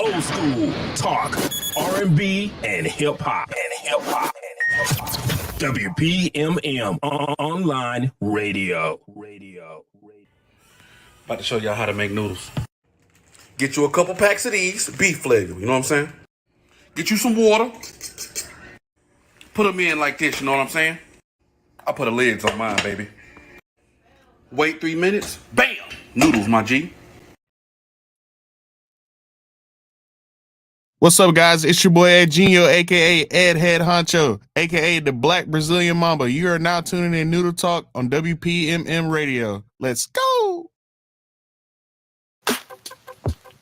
Old school talk, R&B, and hip hop. WPMM online radio. About to show y'all how to make noodles. Get you a couple packs of these, beef flavor, you know what I'm saying? Get you some water. Put them in like this, you know what I'm saying? I put the lids on mine, baby. Wait 3 minutes. Bam! Noodles, my G. What's up, guys? It's your boy Ed Genio, a.k.a. Ed Head Honcho, a.k.a. the Black Brazilian Mamba. You are now tuning in Noodle Talk on WPMM Radio. Let's go!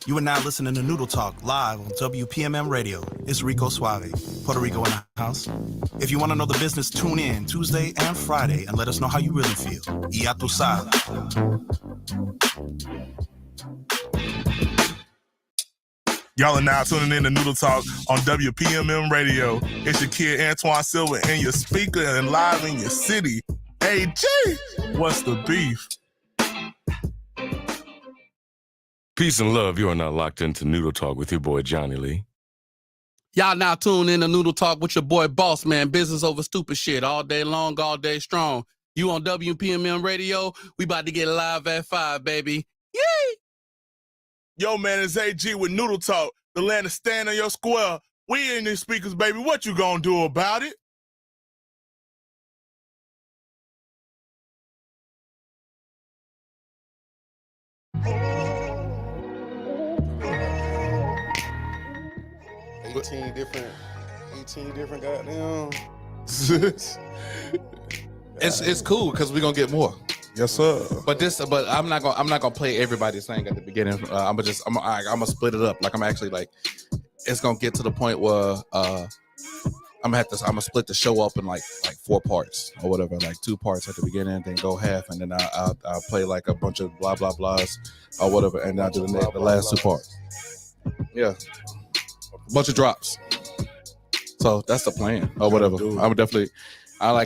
You are now listening to Noodle Talk live on WPMM Radio. It's Rico Suave, Puerto Rico in the house. If you want to know the business, tune in Tuesday and Friday and let us know how you really feel. Y a tu sabes. Y'all are now tuning in to Noodle Talk on WPMM Radio. It's your kid Antoine Silva and your speaker and live in your city. Hey, G, what's the beef? Peace and love. You are now locked into Noodle Talk with your boy Johnny Lee. Y'all now tune in to Noodle Talk with your boy Boss Man. Business over stupid shit all day long, all day strong. You on WPMM Radio? We about to get live at 5, baby. Yay! Yo, man, it's AG with Noodle Talk. The land of stand on your square. We in these speakers, baby. What you gonna do about it? Eighteen different goddamn. It's cool because we're gonna get more. Yes, sir. But I'm not gonna play everybody's thing at the beginning. I'm gonna split it up. Like I'm actually like, it's gonna get to the point where I'm gonna split the show up in like 4 parts or whatever, like 2 parts at the beginning, then go half, and then I'll play like a bunch of blah blah blahs or whatever, and I'll do the last 2 parts. Yeah, a bunch of drops. So that's the plan or whatever. I'm definitely. I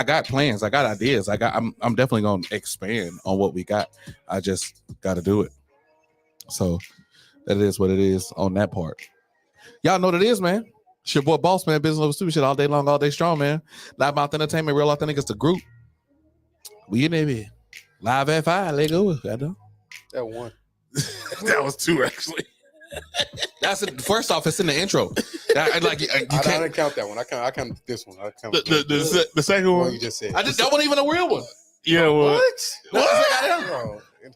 got plans. I got ideas. I'm definitely gonna expand on what we got. I just gotta do it. So that is what it is on that part. Y'all know what it is, man. It's your boy Boss Man, business over stupid shit all day long, all day strong, man. Live Mouth Entertainment, Real Authentic is the group. We in there, live at 5. Let go. That one. That was 2, actually. That's it. First off, it's in the intro. I didn't count that one. I count this one. I count the second one you just said. that wasn't even a real one. Yeah, well, What? Bro,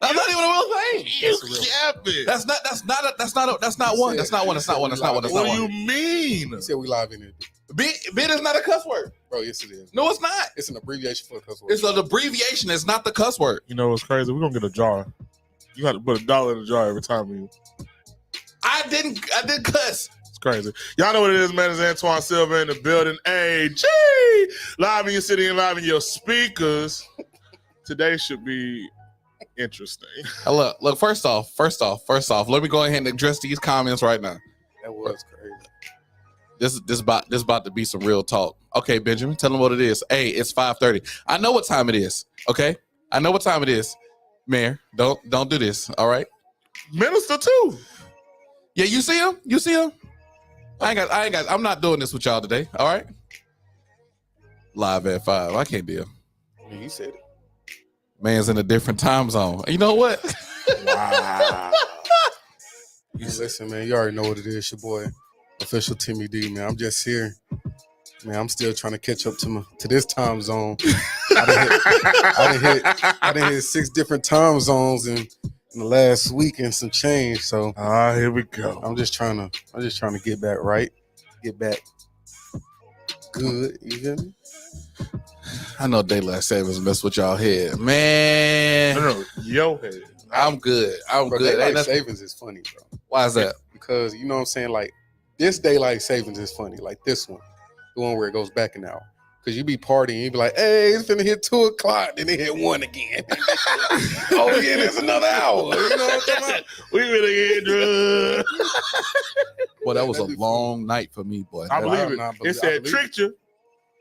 that's not even a real thing. You capping. That's not one. That's not one. What do you mean? You said we live in it. Bid is not a cuss word. Bro, yes it is. No, it's not. It's an abbreviation for a cuss word. It's an abbreviation. It's not the cuss word. You know what's crazy? We're gonna get a jar. You got to put $1 in the jar every time you. I didn't cuss. It's crazy. Y'all know what it is, man. It's Antoine Silva in the building. Hey, G! Live in your city and live in your speakers. Today should be interesting. Look, first off, let me go ahead and address these comments right now. That was crazy. This about to be some real talk. Okay, Benjamin, tell them what it is. Hey, it's 5:30. I know what time it is. Okay? I know what time it is. Mayor, don't do this, all right? Minister too. Yeah, you see him? I'm not doing this with y'all today, all right? Live at 5. I can't deal. You said it. Man's in a different time zone. You know what? Wow. Listen, man, you already know what it is. Your boy, official Timmy D, man. I'm just here. Man, I'm still trying to catch up to this time zone. I done hit 6 different time zones in the last week and some change. So here we go. I'm just trying to get back right. Get back good. You hear me? I know daylight savings mess with y'all head, man. No, yo head. I'm good. Bro, daylight savings is funny, bro. Why is that? Because you know what I'm saying. Like this daylight savings is funny. Like this one, the one where it goes back an hour. Because you be partying, you be like, hey, it's finna hit 2 o'clock, then it hit 1 again. Oh yeah, there's another hour. You know what I'm talking about? We finna get drunk. Well, that was a long night for me, boy. I believe it. It said tricked you.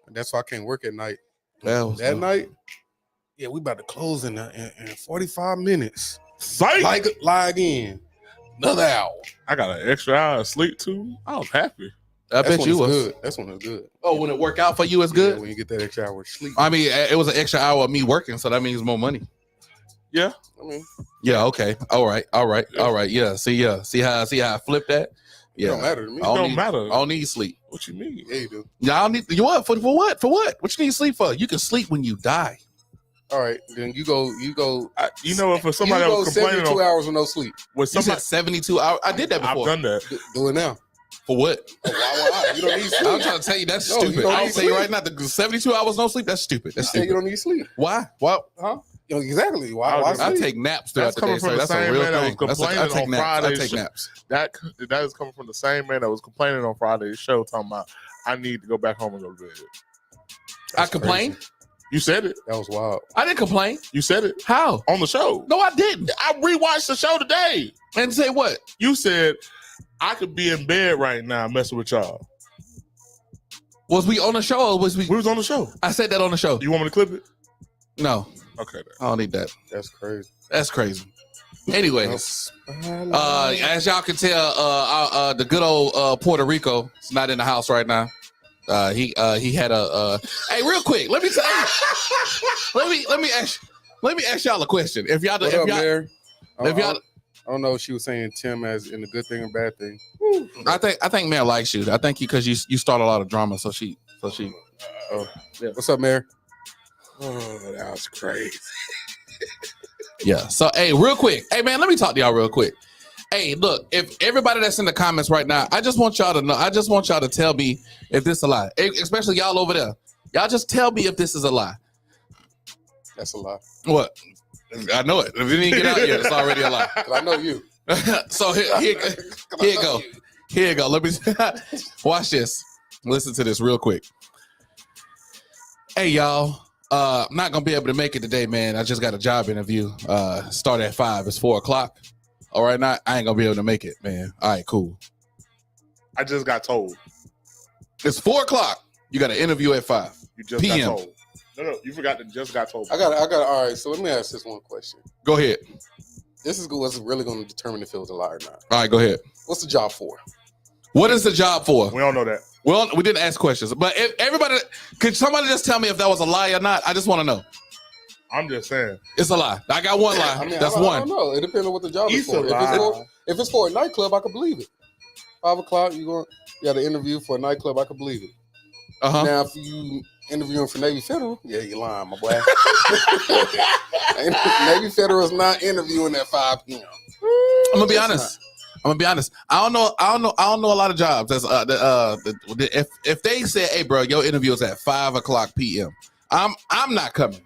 That's why I can't work at night. That night, yeah, we about to close in 45 minutes. Psych. Log in. Another hour. I got an extra hour of sleep too. I was happy. I bet you was. Good. That's when it's good. Oh, when it work out for you, it's good. Yeah, when you get that extra hour of sleep. I mean, it was an extra hour of me working, so that means more money. Yeah. I mean, yeah. Okay. All right. Yeah. See how I flipped that. Yeah. It don't matter to me. It don't matter. I don't need sleep. What you mean? Yeah, you do. Yeah, I don't need. You what? For what? For what? What you need sleep for? You can sleep when you die. All right, then you go. You know, if somebody you go was complaining 72 on hours with no sleep. You said 72 hours. I did that before. I've done that. Do it now. For what? Why? You don't need sleep. I'm trying to tell you that's No, you stupid. don't I'll need tell you sleep. right now, the 72 hours no sleep, that's stupid. That's You stupid. don't need sleep. Why? What? Huh? Exactly. Why I sleep? take naps throughout That's the day, coming from so the that's a same real man that was thing. complaining I take on naps. I Friday's take show. naps. That is coming from the same man that was complaining on Friday's show, talking about I need to go back home and go to bed. I complained. You said it. That was wild. I didn't complain. You said it How? on the show. No, I didn't. I rewatched the show today. And say what? You said I could be in bed right now messing with y'all. Was we on the show or was we? We was on the show. I said that on the show. You want me to clip it? No, Okay. Then. I don't need that. That's crazy. That's crazy. Anyways, as y'all can tell, the good old Puerto Rico is not in the house right now. He had a hey, real quick. Let me tell you. let me ask y'all a question. If y'all, What if up, y'all, Mary? if y'all, I don't know if she was saying Tim as in a good thing or bad thing. I think Mel likes you. I think because you start a lot of drama, so she. Oh, yeah. What's up, Mary? Oh, that was crazy. Yeah. So, hey, real quick. Hey, man, let me talk to y'all real quick. Hey, look, if everybody that's in the comments right now, I just want y'all to know. I just want y'all to tell me if this is a lie, especially y'all over there. Y'all just tell me if this is a lie. That's a lie. What? I know it. If it didn't get out yet, it's already a lie. 'Cause I know you. So here you go. Here you go. Let me watch this. Listen to this real quick. Hey, y'all. I'm not gonna be able to make it today, man. I just got a job interview. Start at 5. It's 4:00. All right, now I ain't gonna be able to make it, man. All right, cool. I just got told. It's 4:00. You got an interview at 5 You just p.m. got told. No, you forgot to just got told. I got. All right. So let me ask this one question. Go ahead. This is what's really going to determine if it was a lie or not. All right, go ahead. What's the job for? What is the job for? We don't know that. Well, we didn't ask questions, but if everybody, could somebody just tell me if that was a lie or not? I just want to know. I'm just saying. It's a lie. I got one lie. I mean, That's I one. don't know. It depends on what the job is It's for. a lie. If it's for a nightclub, I could believe it. 5:00, you got an interview for a nightclub, I could believe it. Uh-huh. Now, if you interviewing for Navy Federal, yeah, you're lying, my boy. Navy Federal is not interviewing at 5 p.m. I'm gonna be honest. I don't know a lot of jobs. That's if they say, "Hey, bro, your interview is at 5:00 p.m." I'm not coming.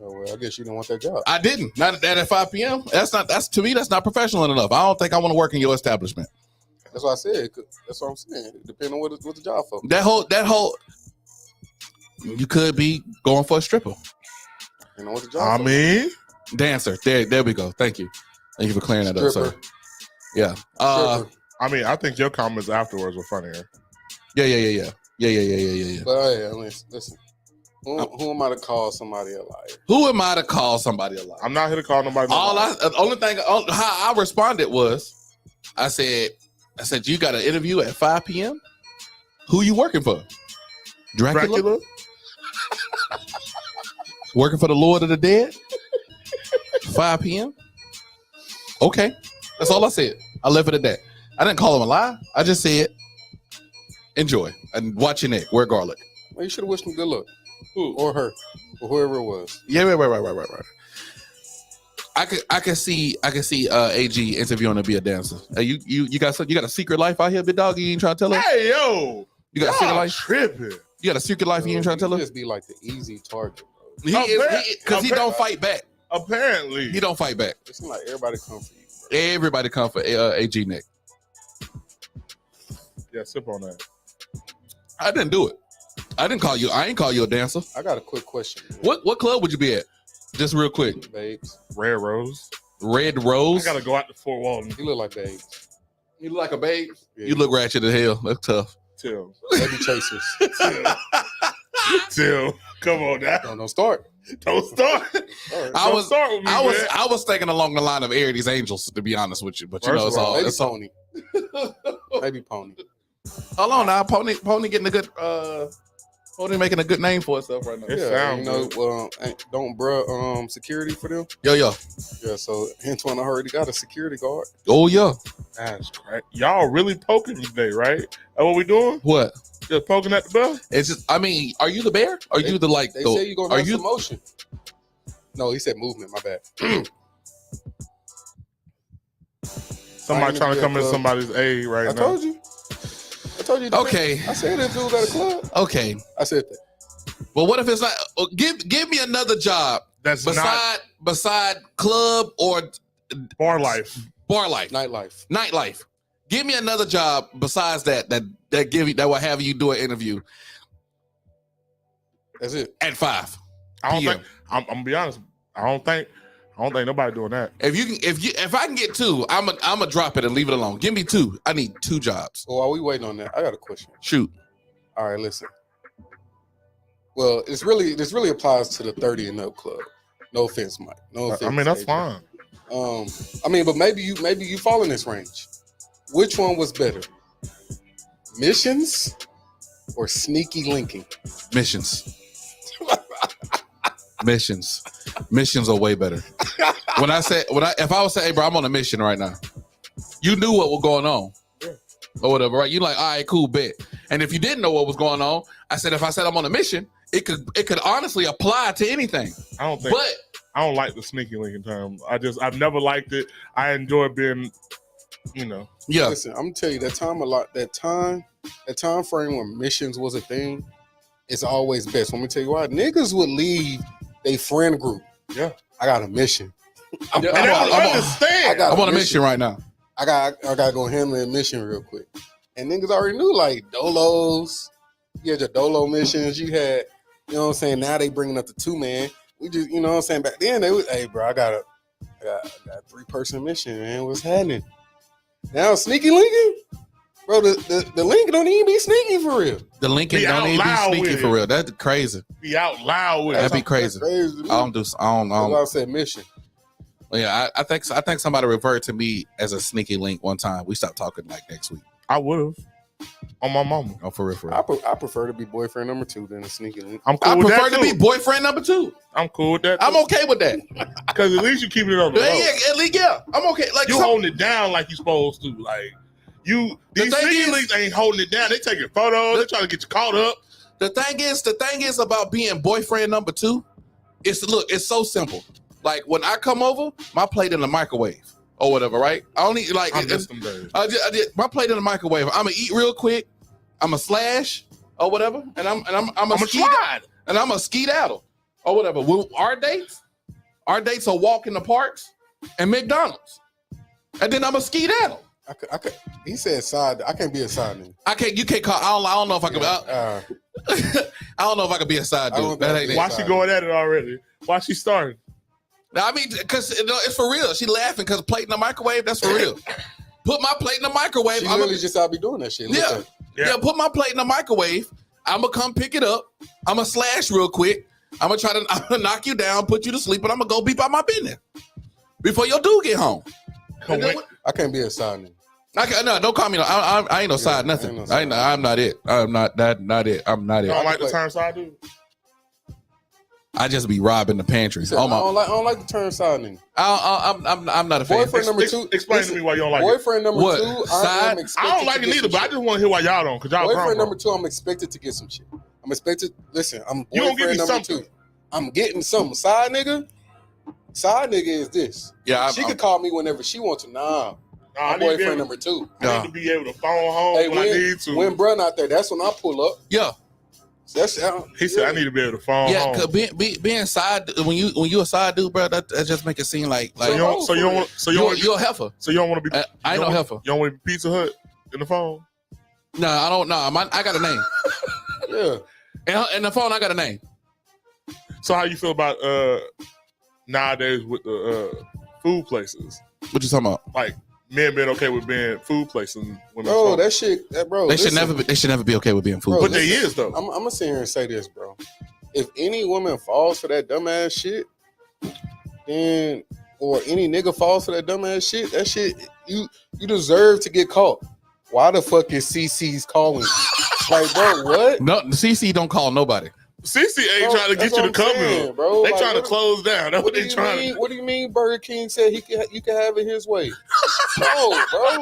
Oh, well, I guess you don't want that job. I didn't. Not at 5 p.m. That's to me. That's not professional enough. I don't think I want to work in your establishment. That's what I said. That's what I'm saying. It depends on what the job for. That whole. You could be going for a stripper. You know what the job for. mean, Dancer. There we go. Thank you for clearing that up, sir. Stripper. Yeah. Stripper. I think your comments afterwards were funnier. Yeah. But hey, I mean, listen. Who am I to call somebody a liar? Who am I to call somebody a liar? I'm not here to call nobody. How I responded was, I said, you got an interview at 5 p.m. Who you working for? Dracula? Working for the Lord of the Dead? 5 p.m. Okay, that's all I said. I left it at that. I didn't call him a lie. I just said, enjoy and watch your neck. Wear garlic. Well, you should have wished him good luck. Who? Or her. Or whoever it was. Yeah, right. I can see AG interviewing to be a dancer. Hey, you got a secret life out here, big dog. You ain't trying to tell her. Hey yo, You got a secret life. tripping. You got a secret life. You ain't trying to tell her. Just be like the easy target, bro. Because he don't fight back. Apparently, He don't fight back. It seems like everybody come for you, bro. Everybody come for AG neck. Yeah, sip on that. I didn't do it. I ain't call you a dancer. I got a quick question. What club would you be at? Just real quick. Babes. Red Rose. Red Rose. I gotta go out to Fort Walton. You look like babes. You look like a babe. Yeah. You look ratchet as hell. That's tough. Till. Baby chasers. Chill. Come on now. Don't start. Don't start. Don't start with me, man. I was thinking along the line of Air These Angels, to be honest with you. But you know, it's all maybe it's all. Pony. Maybe Pony. Hold on now, Pony getting a good Pony making a good name for itself right now. It Yeah, sounds you know, good. don't bruh security for them? Yo. Yeah, so Antoine, I heard he got a security guard. Oh yeah. That's correct. Y'all really poking today, right? That what we doing? What? Just poking at the bell? It's just, I mean, are you the bear? Are you the like? They the, say you're gonna are have you some motion. No, he said movement. My bad. Somebody trying to come in somebody's aid right I now. told you. Okay. I said if it was at a club. Okay. I said that. Well, what if it's not? Give me another job That's beside club or bar life. Bar life. Nightlife. Give me another job besides that will have you do an interview. That's it. At 5. I don't PM. think. I'm gonna be honest. I don't think nobody doing that. If I can get 2, I'm gonna drop it and leave it alone. Give me 2. I need 2 jobs. Well, while we waiting on that, I got a question. Shoot. All right, listen. Well, this really applies to the 30 and up club. No offense, Mike. No offense. I mean, that's AJ. fine. I mean, but maybe you fall in this range. Which one was better? Missions or sneaky linking? Missions. Missions are way better. If I was saying, hey bro, I'm on a mission right now, you knew what was going on. Or whatever, right? You like, all right, cool, bet. And if you didn't know what was going on, if I said I'm on a mission, it could honestly apply to anything. I don't like the sneaky linking term. I've never liked it. I enjoy being, Yeah. Listen, I'm gonna tell you that time frame when missions was a thing, it's always best. Let me tell you why. Niggas would leave their friend group. Yeah. I got a mission. I'm on a mission right now. I gotta go handle a mission real quick. And niggas already knew, like, Dolos. You had your Dolo missions. You had, you know what I'm saying? Now they bringing up the 2-man. We just, you know what I'm saying? Back then, they was, hey, bro, I got a 3-person mission, man. What's happening? Now, sneaky linking? Bro, the link don't even be sneaky for real. The Lincoln don't even be sneaky for real. That's crazy. Be out loud with it. That'd be crazy. I don't. That's why I said mission. Yeah, I think somebody referred to me as a sneaky link one time. We stopped talking like next week. I would have. On my mama. Oh, for real. I prefer to be boyfriend number 2 than a sneaky link. I'm cool I with prefer that to be boyfriend number 2. I'm cool with that. I'm okay with that. Because at least you keeping it on the low. Yeah, at least, yeah. I'm okay. Like you holding it down like you supposed to. Like these sneaky links ain't holding it down. They taking photos. They trying to get you caught up. The thing is about being boyfriend number 2. It's so simple. Like when I come over, my plate in the microwave or whatever, right? I only like I miss them days. I did my plate in the microwave. I'm gonna eat real quick. I'm a slash or whatever, and I'm a slide and I'm a skedaddle or whatever. Our dates are walk in the parks and McDonald's, and then I'm a skedaddle. I could. He said side. I can't be a side nigga. I can't. You can't call. I don't know if I can. I don't know if I can be a side dude. That ain't Why she going at it already? Why she starting? I mean, because it's for real. She laughing because plate in the microwave. That's for real. Put my plate in the microwave. She really just out be doing that shit. Yeah. Put my plate in the microwave. I'm gonna come pick it up. I'm gonna slash real quick. I'm gonna knock you down, put you to sleep, and I'm gonna go beep out my business before your dude get home. I can't be a side nigga. No, don't call me. I ain't no side nothing. I'm not it. I'm not that. Not it. I'm not it. You don't like the term side dude? I just be robbing the pantries. I don't like the term side nigga. I'm not a fan. Boyfriend number 2. Explain to me why you don't like it. Boyfriend number 2. Side? I don't like it neither, but I just want to hear why y'all don't. Cause y'all boyfriend number 2. I'm expected to get some shit. I'm expected. Listen, I'm boyfriend number 2. I'm getting something. Side nigga is this. Yeah, she could call me whenever she wants to. Nah. I'm boyfriend number 2. I need to be able to phone home when I need to. When bruh not there, that's when I pull up. Yeah. He said I need to be able to phone home. Yeah, cause being side when you a side dude, bro, that just make it seem like you're a heifer. So you don't want to be. I ain't no heifer. You don't want to be Pizza Hut in the phone. No, I don't know. I got a name. Yeah. And the phone, I got a name. So how you feel about nowadays with the food places? What you talking about? Like men being okay with being food placing women. Bro, that shit, bro. They should never be okay with being food. Bro, But they is though. I'm gonna sit here and say this, bro. If any woman falls for that dumbass shit, then or any nigga falls for that dumbass shit, that shit you deserve to get caught. Why the fuck is CC's calling you? Like, bro, what? No, CC don't call nobody. CC ain't trying to get you to come in, bro. They Like, trying to close down. That's what they trying to do. What do you mean Burger King said you can have it his way? No, bro.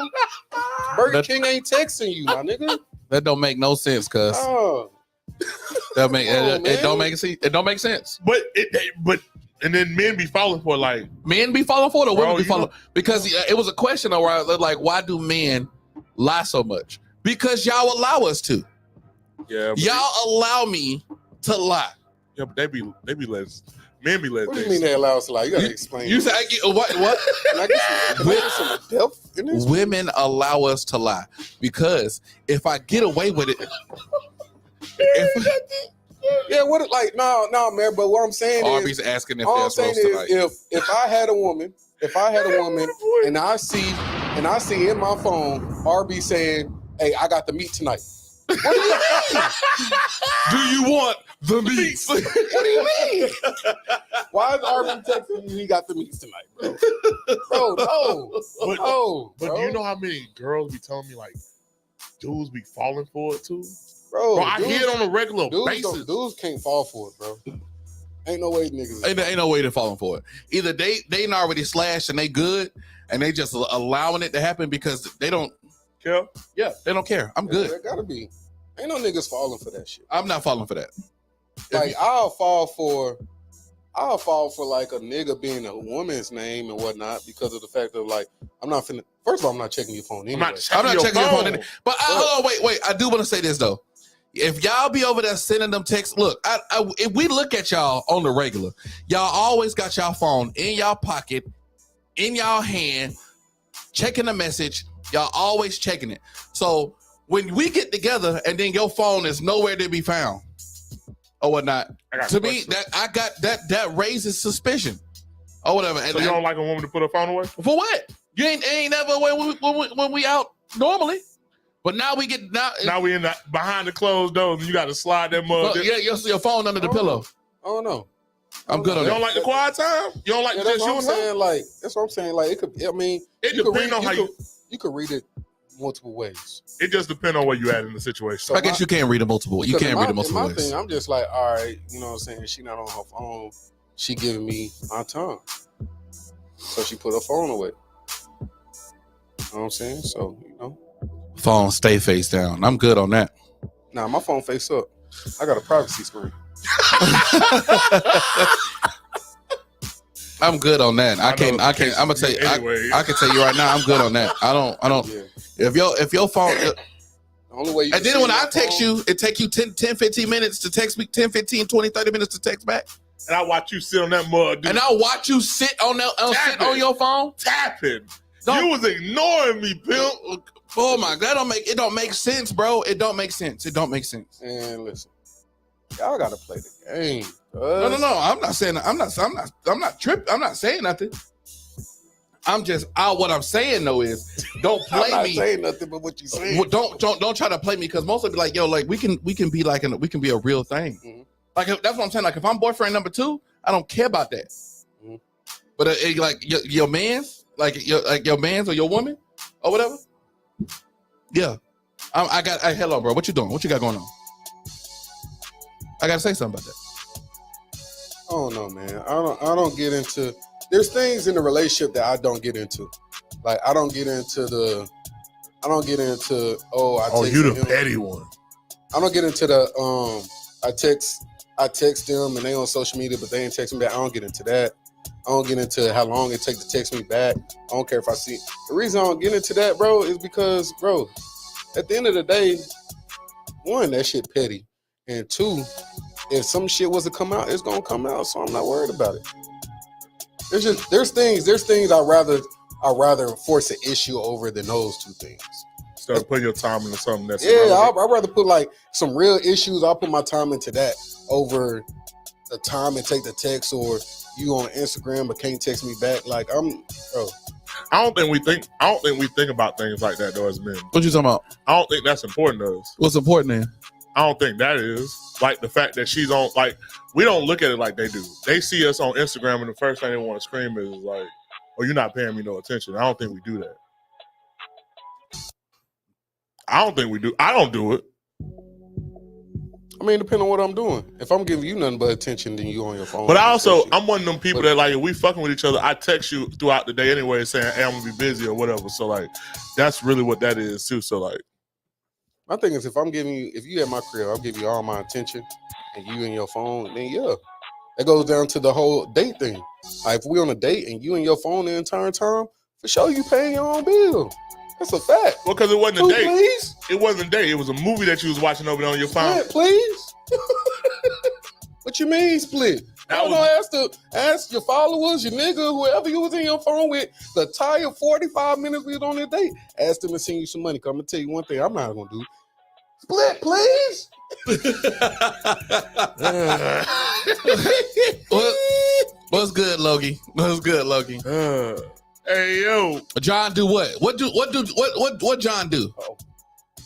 Burger King ain't texting you, my nigga. That don't make no sense, cuz. Oh. That make it don't make sense. It don't make sense. But and then men be falling for it, like men be falling for it, or women Bro, be you falling know- because it was a question where I was like, why do men lie so much? Because y'all allow us to. yeah, but Y'all allow me to lie. yeah, but they be less. Men be less. What do you mean they allow us to lie? You gotta explain. You say what? Can I get some depth in this? Women allow us to lie because if I get away with it, Yeah, what like no, man. But what I'm saying Arby's is, asking if all they're I'm saying supposed to lie. is, if I had a woman, and I see in my phone Arby saying, "Hey, I got the meat tonight." What do you mean? Do you want the meat? What do you mean? Why is Arby texting you? He got the meat tonight, bro. Bro, no, But bro. do you know how many girls be telling me like dudes be falling for it too? bro? Bro, I hear it on a regular basis. Dudes can't fall for it, bro. Ain't no way niggas. Ain't no way they're falling for it. Either they already slashed and they good, and they just allowing it to happen because they don't. Yeah. Yeah, they don't care. I'm good. There gotta be. Ain't no niggas falling for that shit. I'm not falling for that. Like I'll fall for like a nigga being a woman's name and whatnot because of the fact of like I'm not finna. First of all, I'm not checking your phone anyway. I'm not checking your phone. But hold on, wait. I do want to say this though. If y'all be over there sending them texts, look, if we look at y'all on the regular, y'all always got y'all phone in y'all pocket, in y'all hand, checking the message. Y'all always checking it. So when we get together and then your phone is nowhere to be found or whatnot, to me that raises suspicion or whatever. So you don't like a woman to put her phone away? For what? You ain't never away when we out normally. But now we get now we in the behind the closed doors and you got to slide that mug. Yeah, your phone under the pillow. Oh no, I'm good on You that. don't like the quiet time? You don't like yeah, just that's what I'm you and her? saying. Like that's what I'm saying. Like it could. I mean, It you could depends read- on how you could read it multiple ways. It just depends on where you at in the situation. So I guess you can't read it multiple. You Because can't read it multiple my ways. thing, I'm just like, all right, you know what I'm saying? She not on her phone. She giving me my time. So she put her phone away. You know what I'm saying? So, you know. Phone stay face down. I'm good on that. Nah, my phone face up. I got a privacy screen. I'm good on that. I can't. I'm gonna tell you. Anyway. I can tell you right now. I'm good on that. I don't. Yeah. If your phone. The only way you And can then when see I my text phone- you, it take you 10, 15 minutes to text me. 10, 15, 20, 30 minutes to text back. And I watch you sit on that mug, dude. And I'll watch you sit on sit on your phone. Tapping. Don't- You was ignoring me, pimp. Oh my, it don't make sense, bro. It don't make sense. It don't make sense. And listen, y'all gotta play the game. No. I'm not saying. I'm not tripping. I'm not saying nothing. I'm just out. What I'm saying though is, don't I'm play not me. saying nothing but what you saying. Don't try to play me because most of be like, yo, like we can be like we can be a real thing. Mhm. Like that's what I'm saying. Like if I'm boyfriend number 2, I don't care about that. Mhm. But like your man's, like your man's or your woman or whatever. Yeah, hello, bro. What you doing? What you got going on? I gotta say something about that. I don't know, man. I don't get into. There's things in the relationship that I don't get into. Like I don't get into. Oh, You the petty one. I don't get into the. I text them and they on social media, but they ain't text me back. I don't get into that. I don't get into how long it takes to text me back. I don't care if I see. The reason I don't get into that, bro, is because, bro, at the end of the day, one, that shit petty, and two, if some shit was to come out, it's gonna come out. So I'm not worried about it. There's things I'd rather force an issue over than those two things. Start putting your time into something that's I'd rather put like some real issues. I'll put my time into that over the time and take the text or you on Instagram but can't text me back. Like bro. I don't think we think about things like that though as men. What you talking about? I don't think that's important to us. What's important then? I don't think that is. Like the fact that she's on, like, we don't look at it like they do. They see us on Instagram and the first thing they want to scream is like, oh, you're not paying me no attention. I don't think we do that. I don't think we do. I don't do it. I mean, depending on what I'm doing. If I'm giving you nothing but attention, then you on your phone. But I'm one of them people that, like, if we fucking with each other, I text you throughout the day anyway saying, hey, I'm going to be busy or whatever. So, like, that's really what that is, too. So, like, my thing is, if you at my crib, I'll give you all my attention and you in your phone, then yeah. That goes down to the whole date thing. Like, if we on a date and you in your phone the entire time, for sure you paying your own bill. That's a fact. Well, because it wasn't a date. Please? It wasn't a date. It was a movie that you was watching over there on your phone. Split, please? What you mean split? Ask your followers, your nigga, whoever you was in your phone with, the entire 45 minutes we was on a date. Ask them to send you some money. Cause I'm gonna tell you one thing I'm not gonna do. Split, please. What's good, Logie? What's good, Logie? Hey yo, John do what? What John do?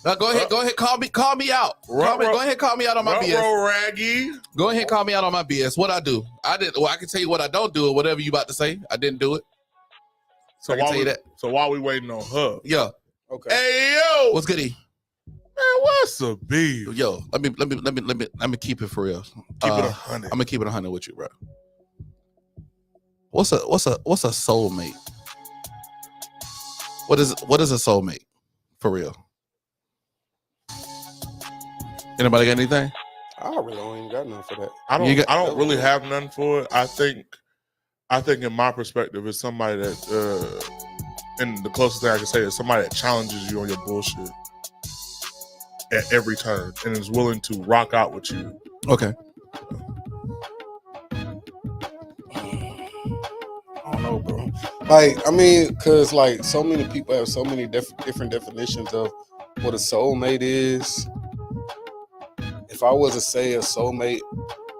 Now go ahead, call me out. Go ahead, call me out on my BS. Raggy. Go ahead, call me out on my BS. What I do? I can tell you what I don't do or whatever you about to say. I didn't do it. So I can tell you that. So while we waiting on her, Yeah. Okay. Hey yo, What's goody? Man, what's a beef? Yo, let me keep it for real. Keep it 100. I'm gonna keep it 100 with you, bro. What's a soulmate? What is a soulmate for real? Anybody got anything? I really don't even got nothing for that. I don't really have none for it. I think in my perspective, it's somebody that, and the closest thing I can say is somebody that challenges you on your bullshit at every turn and is willing to rock out with you. Okay. I don't know, bro. Like, I mean, because like so many people have so many different definitions of what a soulmate is. If I was to say a soulmate,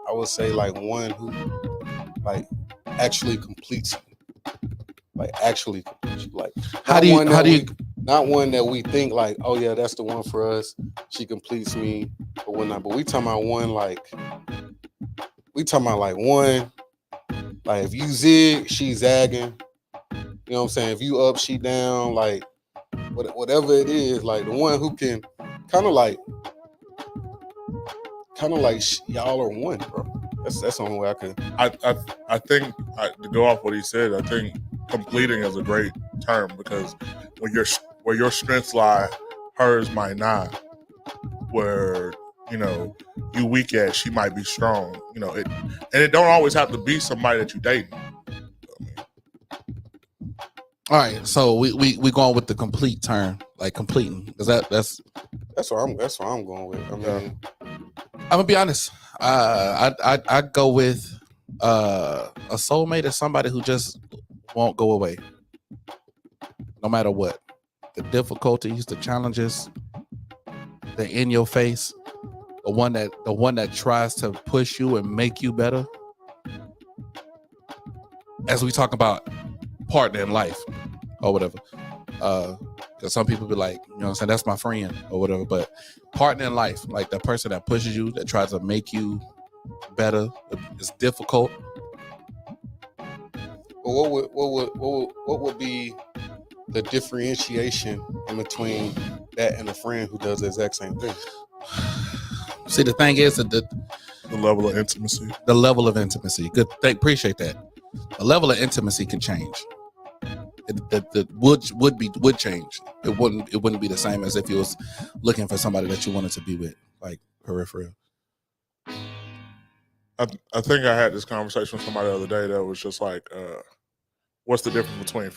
I would say like one who like actually completes you. Like actually completes you. Like not one that we think like, oh yeah, that's the one for us. She completes me or whatnot. But we talking about one like one. Like if you zig, she zagging. You know what I'm saying? If you up, she down. Like whatever it is, like the one who can kind of like y'all are one, bro. That's the only way I can. I think to go off what he said, I think completing is a great term because where your strengths lie, hers might not. Where you weak at, she might be strong. It don't always have to be somebody that you dating. All right, so we going with the complete term, like completing. Is that's what I'm going with. I mean, I'm gonna be honest. I go with a soulmate is somebody who just won't go away, no matter what. The difficulties, the challenges, the in your face, the one that tries to push you and make you better. As we talk about partner in life or whatever. Because some people be like, you know what I'm saying, that's my friend or whatever. But partner in life, like the person that pushes you, that tries to make you better, it's difficult. Well, what would be the differentiation in between that and a friend who does the exact same thing? See, the thing is that the level of intimacy. The level of intimacy. Good. Appreciate that. The level of intimacy can change. It would change. It wouldn't be the same as if you was looking for somebody that you wanted to be with, like peripheral. I think I had this conversation with somebody the other day that was just like, what's the difference between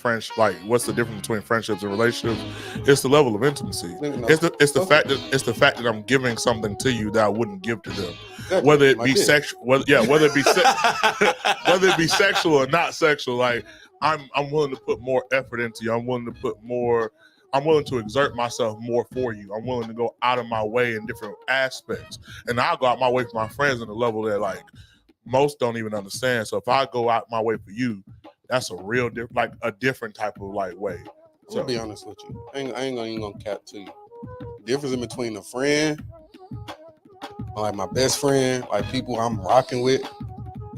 what's the difference between friendships and relationships? It's the level of intimacy. It's the fact that I'm giving something to you that I wouldn't give to them. Exactly. Whether it be sexual, whether it be sexual or not sexual, like I'm willing to put more effort into you. I'm willing to exert myself more for you. I'm willing to go out of my way in different aspects. And I'll go out my way for my friends on a level that like most don't even understand. So if I go out my way for you, that's a real like a different type of like way. I'm gonna be honest with you. I ain't gonna cap to you. The difference in between a friend, like my best friend, like people I'm rocking with,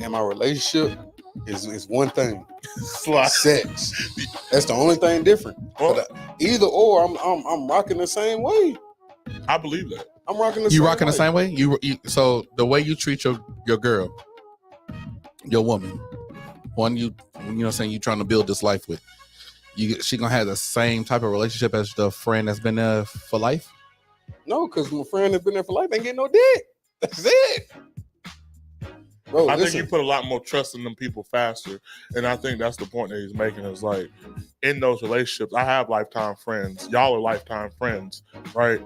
and my relationship is one thing. Sex. That's the only thing different. Well, but either or, I'm rocking the same way. I believe that. I'm rocking the You same rocking way. the same way? You so the way you treat your girl, your woman, one you know what I'm saying, you trying to build this life with, she gonna have the same type of relationship as the friend that's been there for life? No, because my friend that's been there for life ain't getting no dick. That's it. Bro, I think you put a lot more trust in them people faster. And I think that's the point that he's making is like in those relationships, I have lifetime friends. Y'all are lifetime friends, right?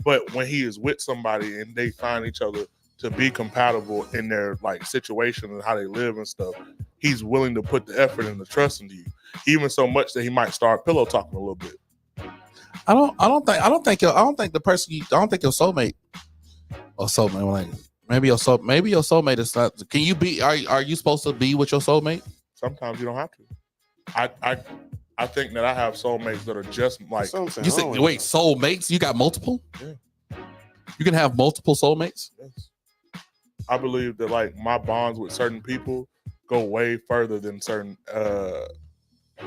But when he is with somebody and they find each other to be compatible in their like situation and how they live and stuff, he's willing to put the effort and the trust into you. Even so much that he might start pillow talking a little bit. I don't think your soulmate or soulmate, like maybe your soulmate is not. Can you be? Are you supposed to be with your soulmate? Sometimes you don't have to. I think that I have soulmates that are just like you said. Wait, soulmates? You got multiple? Yeah. You can have multiple soulmates. Yes. I believe that like my bonds with certain people go way further than certain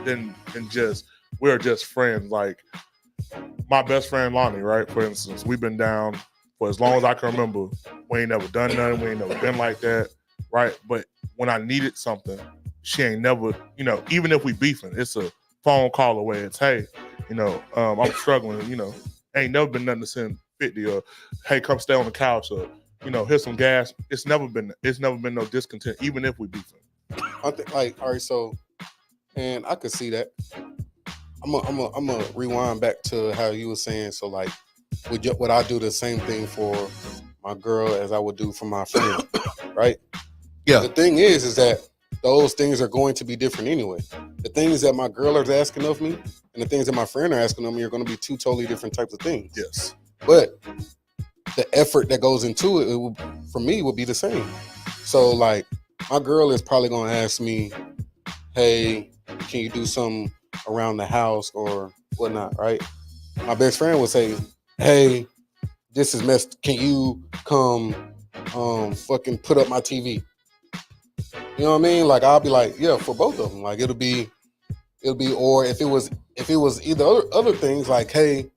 than just we're just friends. Like my best friend Lonnie, right? For instance, we've been down for as long as I can remember. We ain't never done nothing. We ain't never been like that, right? But when I needed something, she ain't never, even if we beefing, it's a phone call away. It's, hey, I'm struggling, ain't never been nothing to send 50 or, hey, come stay on the couch or, here's some gas. It's never been no discontent, even if we beefing. I think like, all right, so, and I could see that. I'm gonna rewind back to how you were saying. So like, would I do the same thing for my girl as I would do for my friend, right? Yeah. The thing is that those things are going to be different anyway. The things that my girl is asking of me and the things that my friend are asking of me are going to be two totally different types of things. Yes. But the effort that goes into it, for me, would be the same. So like, my girl is probably going to ask me, hey, can you do something around the house or whatnot, right? My best friend would say, hey, this is messed. Can you come fucking put up my TV? You know what I mean? Like I'll be like, yeah, for both of them. Like it'll be, or if it was either other things like, hey,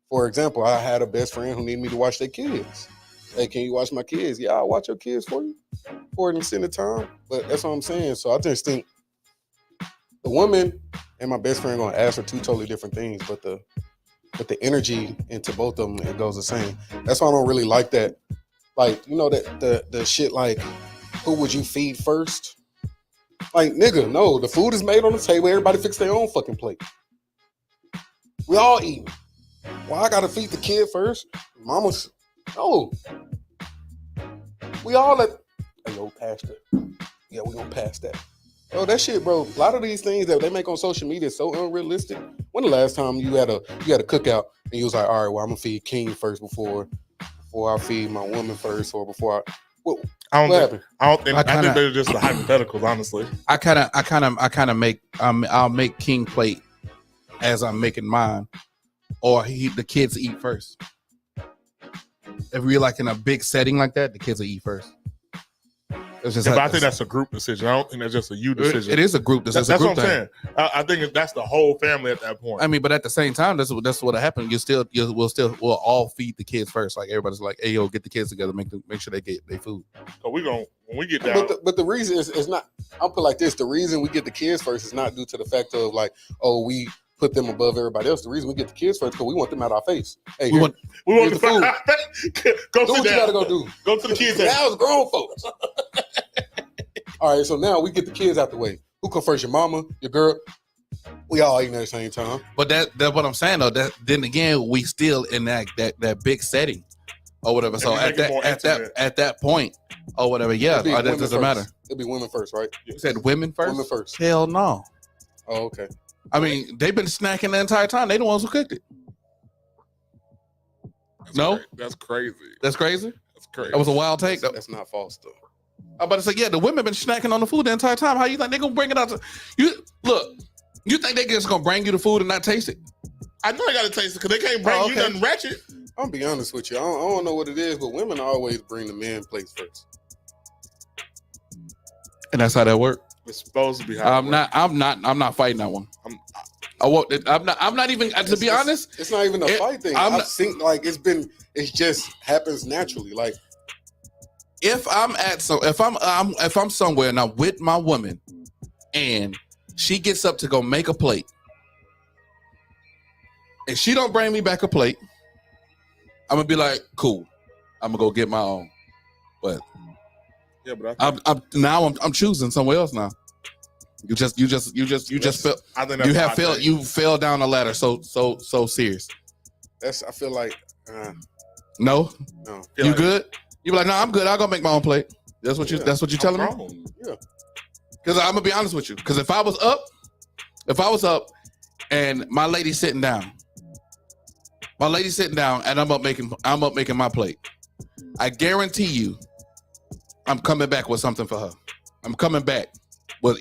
for example, I had a best friend who needed me to watch their kids. Hey, can you watch my kids? Yeah, I'll watch your kids for you for an extended time. But that's what I'm saying. So I just think the woman and my best friend are gonna ask for two totally different things, but the energy into both of them, it goes the same. That's why I don't really like that. Like, that the shit like, who would you feed first? Like, nigga, no, the food is made on the table. Everybody fix their own fucking plate. We all eating. Well, I gotta feed the kid first. Mama's, no. We all hey, yo, Pastor. Yeah, we gonna pass that. Oh, that shit, bro. A lot of these things that they make on social media is so unrealistic. When the last time you had a cookout and you was like, all right, well, I'm gonna feed King first before I feed my woman first, or before I think they're just the hypotheticals, honestly. I'll make King plate as I'm making mine, or the kids eat first. If we're like in a big setting like that, the kids will eat first. It's just but I think that's a group decision. I don't think that's just a you decision. It is a group decision. That's what I'm saying. I think that's the whole family at that point. I mean, but at the same time, that's what happened. We'll all feed the kids first. Like everybody's like, hey, yo, get the kids together, make sure they get their food. So when we get down. But the reason is not. I'll put it like this: the reason we get the kids first is not due to the fact of like, oh, we put them above everybody else. The reason we get the kids first because we want them out our face. Hey, we want the food. Go do what you gotta go do. Go to the kids. Now it's grown folks. All right, so now we get the kids out the way. Who come first? Your mama, your girl? We all eating at the same time. But that's what I'm saying though. Then again, we still in that big setting or whatever. So at that point or whatever, yeah, that doesn't matter. It'll be women first, right? You said women first? Women first. Hell no. Oh, okay. I mean, they've been snacking the entire time. They the ones who cooked it. That's crazy. That's crazy? That's crazy. That was a wild take. That's not false though. I'm about to say, yeah, the women been snacking on the food the entire time. How you think they gonna bring it out to you? Look, you think they just gonna bring you the food and not taste it? I know I gotta taste it because they can't bring you nothing ratchet. I'm gonna be honest with you. I don't know what it is, but women always bring the man plates first. And that's how that works. It's supposed to be how I'm not fighting that one. I'm not even to be honest. It's not even a fight thing. I've seen like it just happens naturally. Like if I'm somewhere and I'm with my woman and she gets up to go make a plate and she don't bring me back a plate, I'm gonna be like, cool, I'm gonna go get my own. But yeah, but I'm choosing somewhere else now. You just felt. I think that's you fell down the ladder so serious. I feel like no. You like, good? You be like, no, I'm good. I'll go make my own plate. That's what you telling me? Yeah. Because I'm gonna be honest with you. Because if I was up and my lady's sitting down and I'm up making my plate, I guarantee you I'm coming back with something for her. I'm coming back with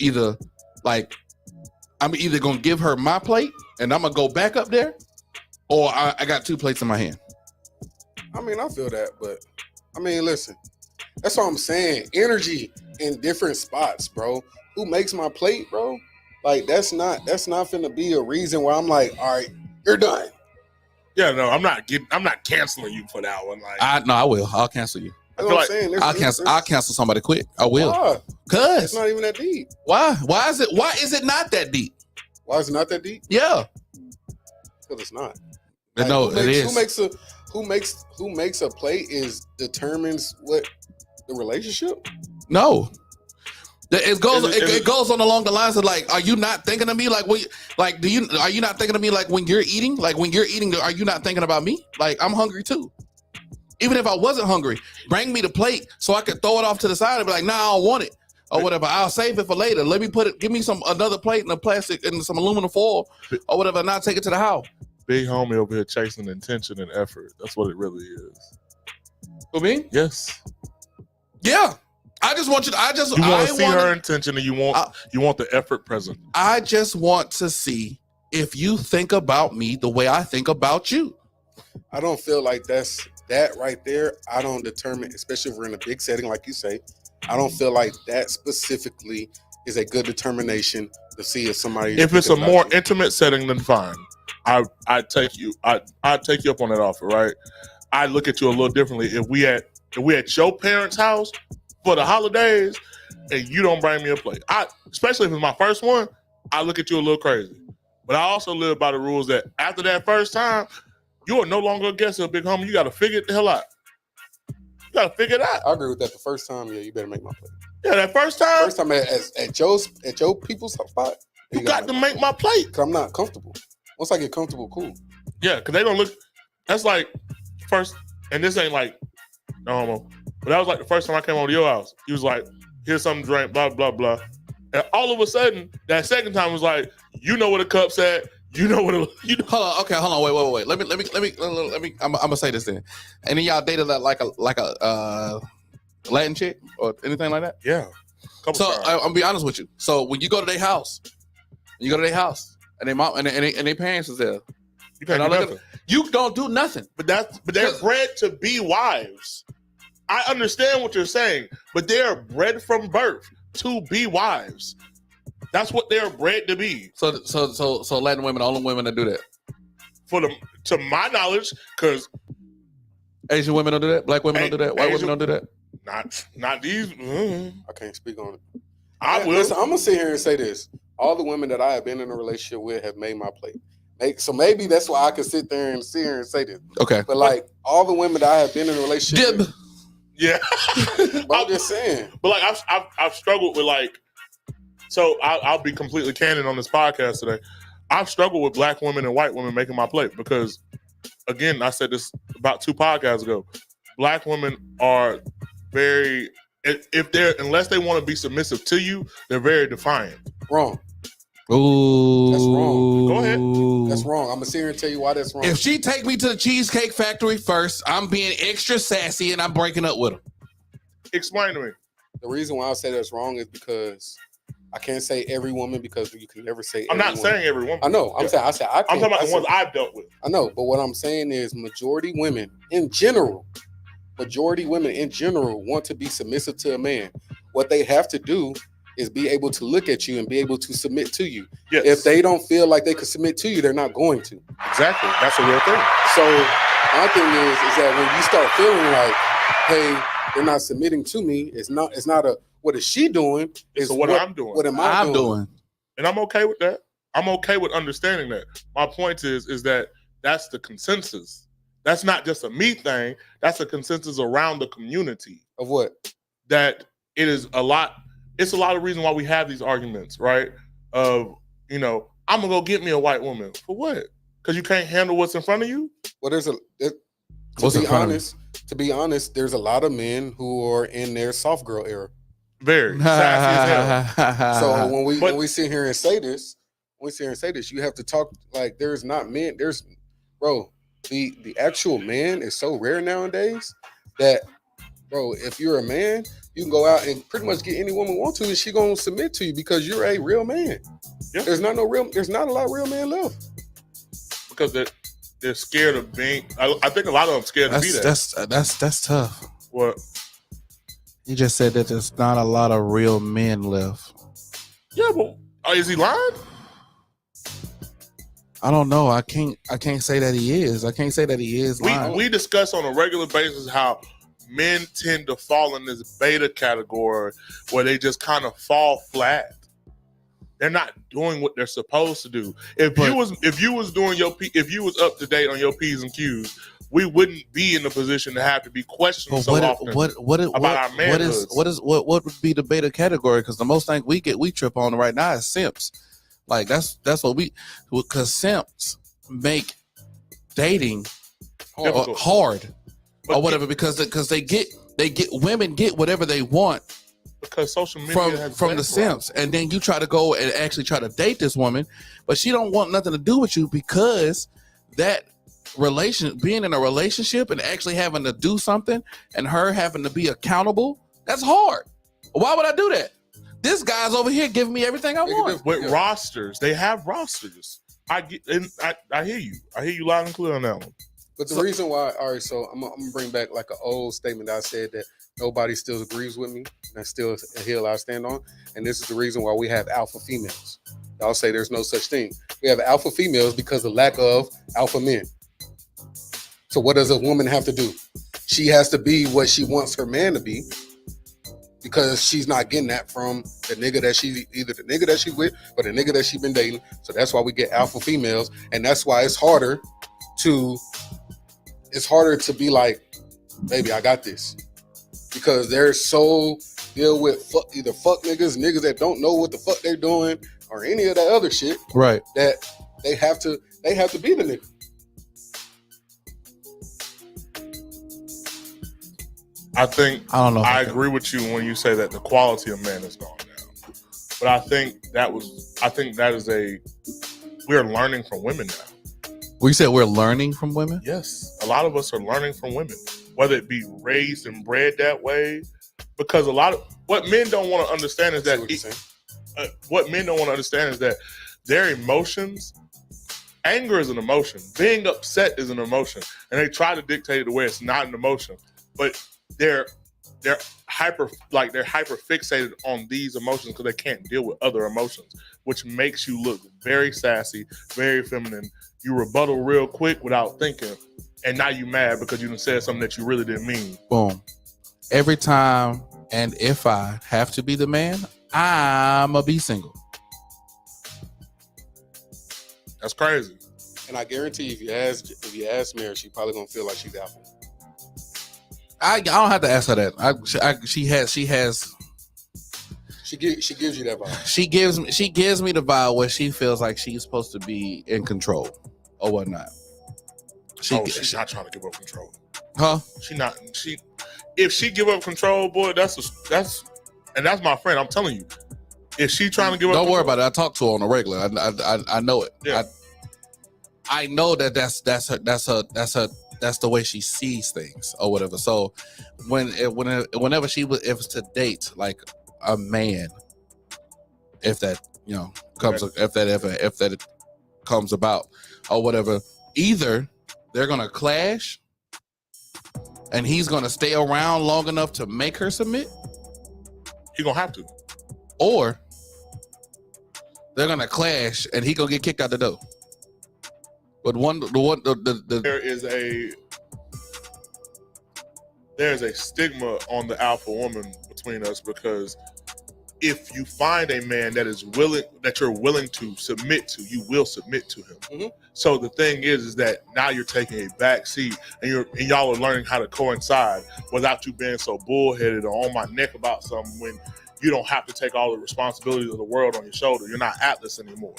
I'm either gonna give her my plate and I'm gonna go back up there, or I got 2 plates in my hand. I mean, I feel that, but I mean, listen, that's what I'm saying. Energy in different spots, bro. Who makes my plate, bro? Like that's not finna be a reason where I'm like, all right, you're done. Yeah, no, I'm not canceling you for that one. Like, I will. I'll cancel you. That's what I'm saying. I'll cancel somebody quick. I will. Why? Cause it's not even that deep. Why? Why is it not that deep? Why is it not that deep? Yeah. Because it's not. Like, no, it is. Who makes a plate determines what the relationship? No. It goes on along the lines of like, are you not thinking of me? Like, are you not thinking of me like when you're eating? Like when you're eating, are you not thinking about me? Like I'm hungry too. Even if I wasn't hungry, bring me the plate so I could throw it off to the side and be like, nah, I don't want it. Or whatever. I'll save it for later. Let me give me another plate in a plastic and some aluminum foil or whatever, and I'll take it to the house. Big homie over here chasing intention and effort. That's what it really is. For me? Yes. Yeah. I just want you to want to see her intention and you want the effort present. I just want to see if you think about me the way I think about you. I don't feel like that right there. I don't determine, especially if we're in a big setting, like you say, I don't feel like that specifically is a good determination to see if somebody. If it's a more intimate setting, then fine. I take you up on that offer, right? I look at you a little differently. If we at your parents' house for the holidays and you don't bring me a plate, especially if it's my first one, I look at you a little crazy. But I also live by the rules that after that first time, you are no longer a guest of a big homie. You got to figure it the hell out. You got to figure it out. I agree with that. The first time, yeah, you better make my plate. Yeah, that first time. First time at your people's spot, you got to make my plate. Because I'm not comfortable. Once I get comfortable, cool. Yeah, because they don't look. That's like first, and this ain't like normal. But that was like the first time I came over to your house. He was like, here's something to drink, blah, blah, blah. And all of a sudden, that second time was like, you know where the cup's at. You know what? Hold on. Wait. Let me. I'm gonna say this then. Any of y'all dated like a Latin chick or anything like that? Yeah. So I'm gonna be honest with you. So when you go to their house, and their mom and their parents is there, you can't do nothing. You don't do nothing. But they're bred to be wives. I understand what you're saying, but they're bred from birth to be wives. That's what they're bred to be. So Latin women, all the women that do that. To my knowledge, because Asian women don't do that, black women don't do that, white women don't do that. Not these. I can't speak on it. I will. Listen, I'm gonna sit here and say this: all the women that I have been in a relationship with have made my plate. So maybe that's why I can sit here and say this. Okay, but like all the women that I have been in a relationship with, yeah. I'm just saying. But like I've struggled with like. So I'll be completely candid on this podcast today. I've struggled with black women and white women making my plate because, again, I said this about 2 podcasts ago. Black women are very, unless they want to be submissive to you, they're very defiant. Wrong. Ooh. That's wrong. Go ahead. That's wrong. I'm gonna sit here and tell you why that's wrong. If she take me to the Cheesecake Factory first, I'm being extra sassy and I'm breaking up with her. Explain to me. The reason why I say that's wrong is because I can't say every woman because you can never say. I'm not saying every woman. I know. I'm saying. I'm talking about the ones I've dealt with. I know, but what I'm saying is, majority women in general want to be submissive to a man. What they have to do is be able to look at you and be able to submit to you. Yes. If they don't feel like they can submit to you, they're not going to. Exactly. That's a real thing. So my thing is that when you start feeling like, hey, they're not submitting to me, it's not a what is she doing? It's what I'm doing. What am I doing? And I'm okay with that. I'm okay with understanding that. My point is that that's the consensus. That's not just a me thing. That's a consensus around the community. Of what? That it is a lot. It's a lot of reason why we have these arguments, right? Of, I'm gonna go get me a white woman. For what? Because you can't handle what's in front of you? Well, to be honest, there's a lot of men who are in their soft girl era. Very sassy as hell. So when we sit here and say this, you have to talk like there's not men. There's, bro, the actual man is so rare nowadays that, bro, if you're a man, you can go out and pretty much get any woman you want to, and she gonna submit to you because you're a real man. Yeah. There's not a lot of real men left. Because they're scared of being. I think a lot of them scared to be that. That's tough. What? You just said that there's not a lot of real men left. Yeah, but is he lying? I don't know. I can't say that he is. I can't say that he is lying. We discuss on a regular basis how men tend to fall in this beta category where they just kind of fall flat. They're not doing what they're supposed to do. If you was up to date on your P's and Q's, we wouldn't be in the position to have to be questioned often about our manhoods. What would be the beta category? Because the most thing we trip on right now is simps. Like that's what because simps make dating hard or whatever because women get whatever they want. Because social media from the simps, and then you try to go and actually try to date this woman, but she don't want nothing to do with you because that being in a relationship and actually having to do something and her having to be accountable, that's hard. Why would I do that? This guy's over here giving me everything I want. With rosters, they have rosters. I hear you. I hear you loud and clear on that one. But the reason why, all right, so I'm gonna bring back like an old statement that I said that nobody still agrees with me. That's still a hill I stand on. And this is the reason why we have alpha females. Y'all say there's no such thing. We have alpha females because of lack of alpha men. So what does a woman have to do? She has to be what she wants her man to be because she's not getting that from the nigga that either the nigga that she's with or the nigga that she's been dating. So that's why we get alpha females. And that's why it's harder to be like, baby, I got this. Because they're so deal with either fuck niggas that don't know what the fuck they're doing or any of that other shit. Right. That they have to be the nigga. I agree with you when you say that the quality of man has gone down. But I think that is we're learning from women now. Well, you said we're learning from women? Yes. A lot of us are learning from women, whether it be raised and bred that way. Because a lot of what men don't want to understand is that their emotions, anger is an emotion. Being upset is an emotion. And they try to dictate it the way it's not an emotion. But they're hyper fixated on these emotions because they can't deal with other emotions, which makes you look very sassy, very feminine. You rebuttal real quick without thinking, and now you mad because you done said something that you really didn't mean. Boom. Every time and if I have to be the man, I'ma be single. That's crazy. And I guarantee if you ask Mary, she probably gonna feel like she's alpha. I don't have to ask her that. She gives you that vibe. She gives me the vibe where she feels like she's supposed to be in control or whatnot. She's not trying to give up control. Huh? If she give up control, boy, that's my friend. I'm telling you, if she trying to give up, don't worry about it. I talk to her on a regular. I know it. Yeah. I know that's that's the way she sees things or whatever. So whenever she was, if to date like a man, if that comes, if that comes about or whatever, either they're gonna clash and he's gonna stay around long enough to make her submit, He gonna have to, or they're gonna clash and he gonna get kicked out the door. But there's a stigma on the alpha woman between us, because if you find a man that you're willing to submit to, you will submit to him. Mm-hmm. So the thing is that now you're taking a back seat, and y'all are learning how to coincide without you being so bullheaded or on my neck about something, when you don't have to take all the responsibilities of the world on your shoulder. You're not Atlas anymore.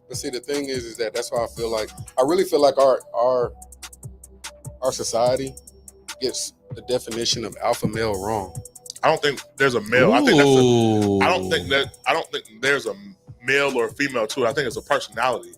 But see, the thing is that that's why I really feel like our society gets the definition of alpha male wrong. I don't think there's a male. I don't think there's a male or a female to it. I think it's a personality.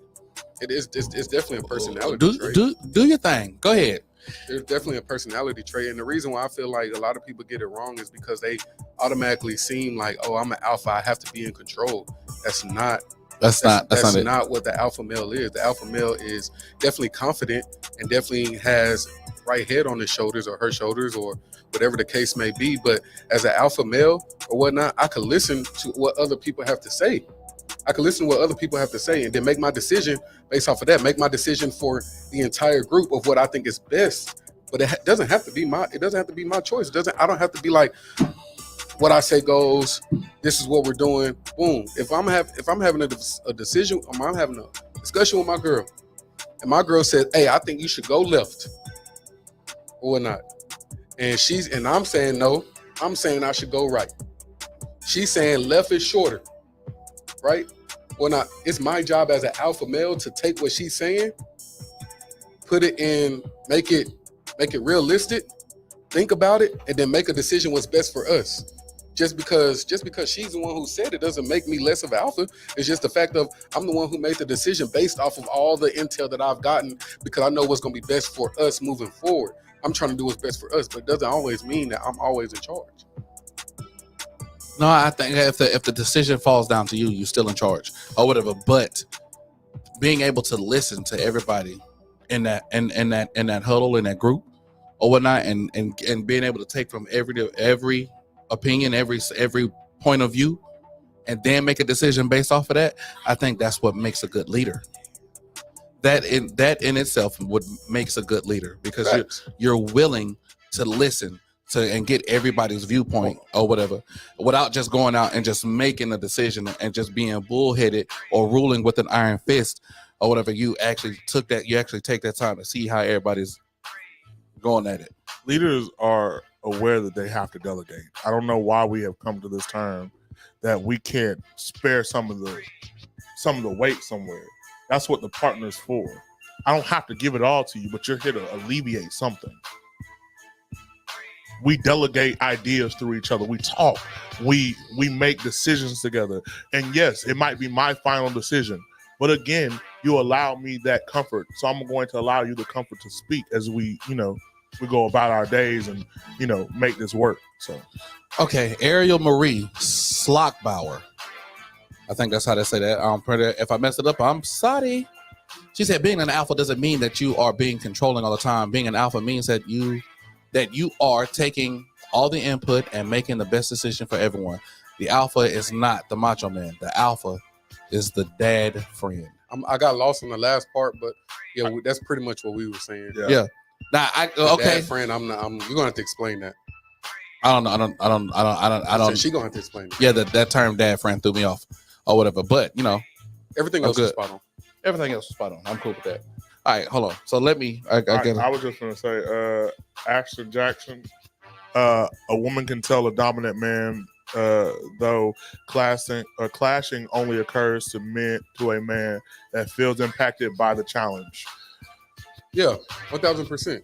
It's definitely a personality trait. Do your thing. Go ahead. There's definitely a personality trait, and the reason why I feel like a lot of people get it wrong is because they automatically seem like, oh, I'm an alpha, I have to be in control. That's not what the alpha male is. The alpha male is definitely confident and definitely has right head on his shoulders or her shoulders or whatever the case may be. But as an alpha male or whatnot, I could listen to what other people have to say. And then make my decision based off of that. Make my decision for the entire group of what I think is best. But it doesn't have to be my choice. I don't have to be like, what I say goes. This is what we're doing. Boom. If I'm having a decision, or I'm having a discussion with my girl, and my girl said, "Hey, I think you should go left," or whatnot, and I'm saying no. I'm saying I should go right. She's saying left is shorter, right? Well, not. It's my job as an alpha male to take what she's saying, put it in, make it realistic, think about it, and then make a decision what's best for us. Just because she's the one who said it doesn't make me less of an alpha. It's just the fact of I'm the one who made the decision based off of all the intel that I've gotten, because I know what's going to be best for us moving forward. I'm trying to do what's best for us, but it doesn't always mean that I'm always in charge. No, I think if the decision falls down to you, you're still in charge or whatever. But being able to listen to everybody in that huddle, in that group or whatnot, and being able to take from every opinion, every point of view, and then make a decision based off of that, I think that's what makes a good leader. That in itself makes a good leader, because you're willing to listen to and get everybody's viewpoint or whatever, without just going out and just making a decision and just being bullheaded or ruling with an iron fist or whatever. You actually take that time to see how everybody's going at it. Leaders are aware that they have to delegate. I don't know why we have come to this term that we can't spare some of the weight somewhere. That's what the partner's for. I don't have to give it all to you, but you're here to alleviate something. We delegate ideas through each other. We talk. We make decisions together. And yes, it might be my final decision, but again, you allow me that comfort. So I'm going to allow you the comfort to speak as we go about our days and, make this work. So, okay. Ariel Marie Slockbauer. I think that's how they say that. If I messed it up, I'm sorry. She said, being an alpha doesn't mean that you are being controlling all the time. Being an alpha means that you are taking all the input and making the best decision for everyone. The alpha is not the macho man. The alpha is the dad friend. I got lost in the last part, but yeah, that's pretty much what we were saying. Yeah. Now, dad friend. You're gonna have to explain that. I don't. She gonna have to explain it. Yeah, that term dad friend threw me off or whatever. But everything else is spot on. Everything else is spot on. I'm cool with that. All right, hold on. So let me. I was just gonna say, Ashton Jackson. A woman can tell a dominant man, though clashing only occurs to a man that feels impacted by the challenge. Yeah, 1,000%.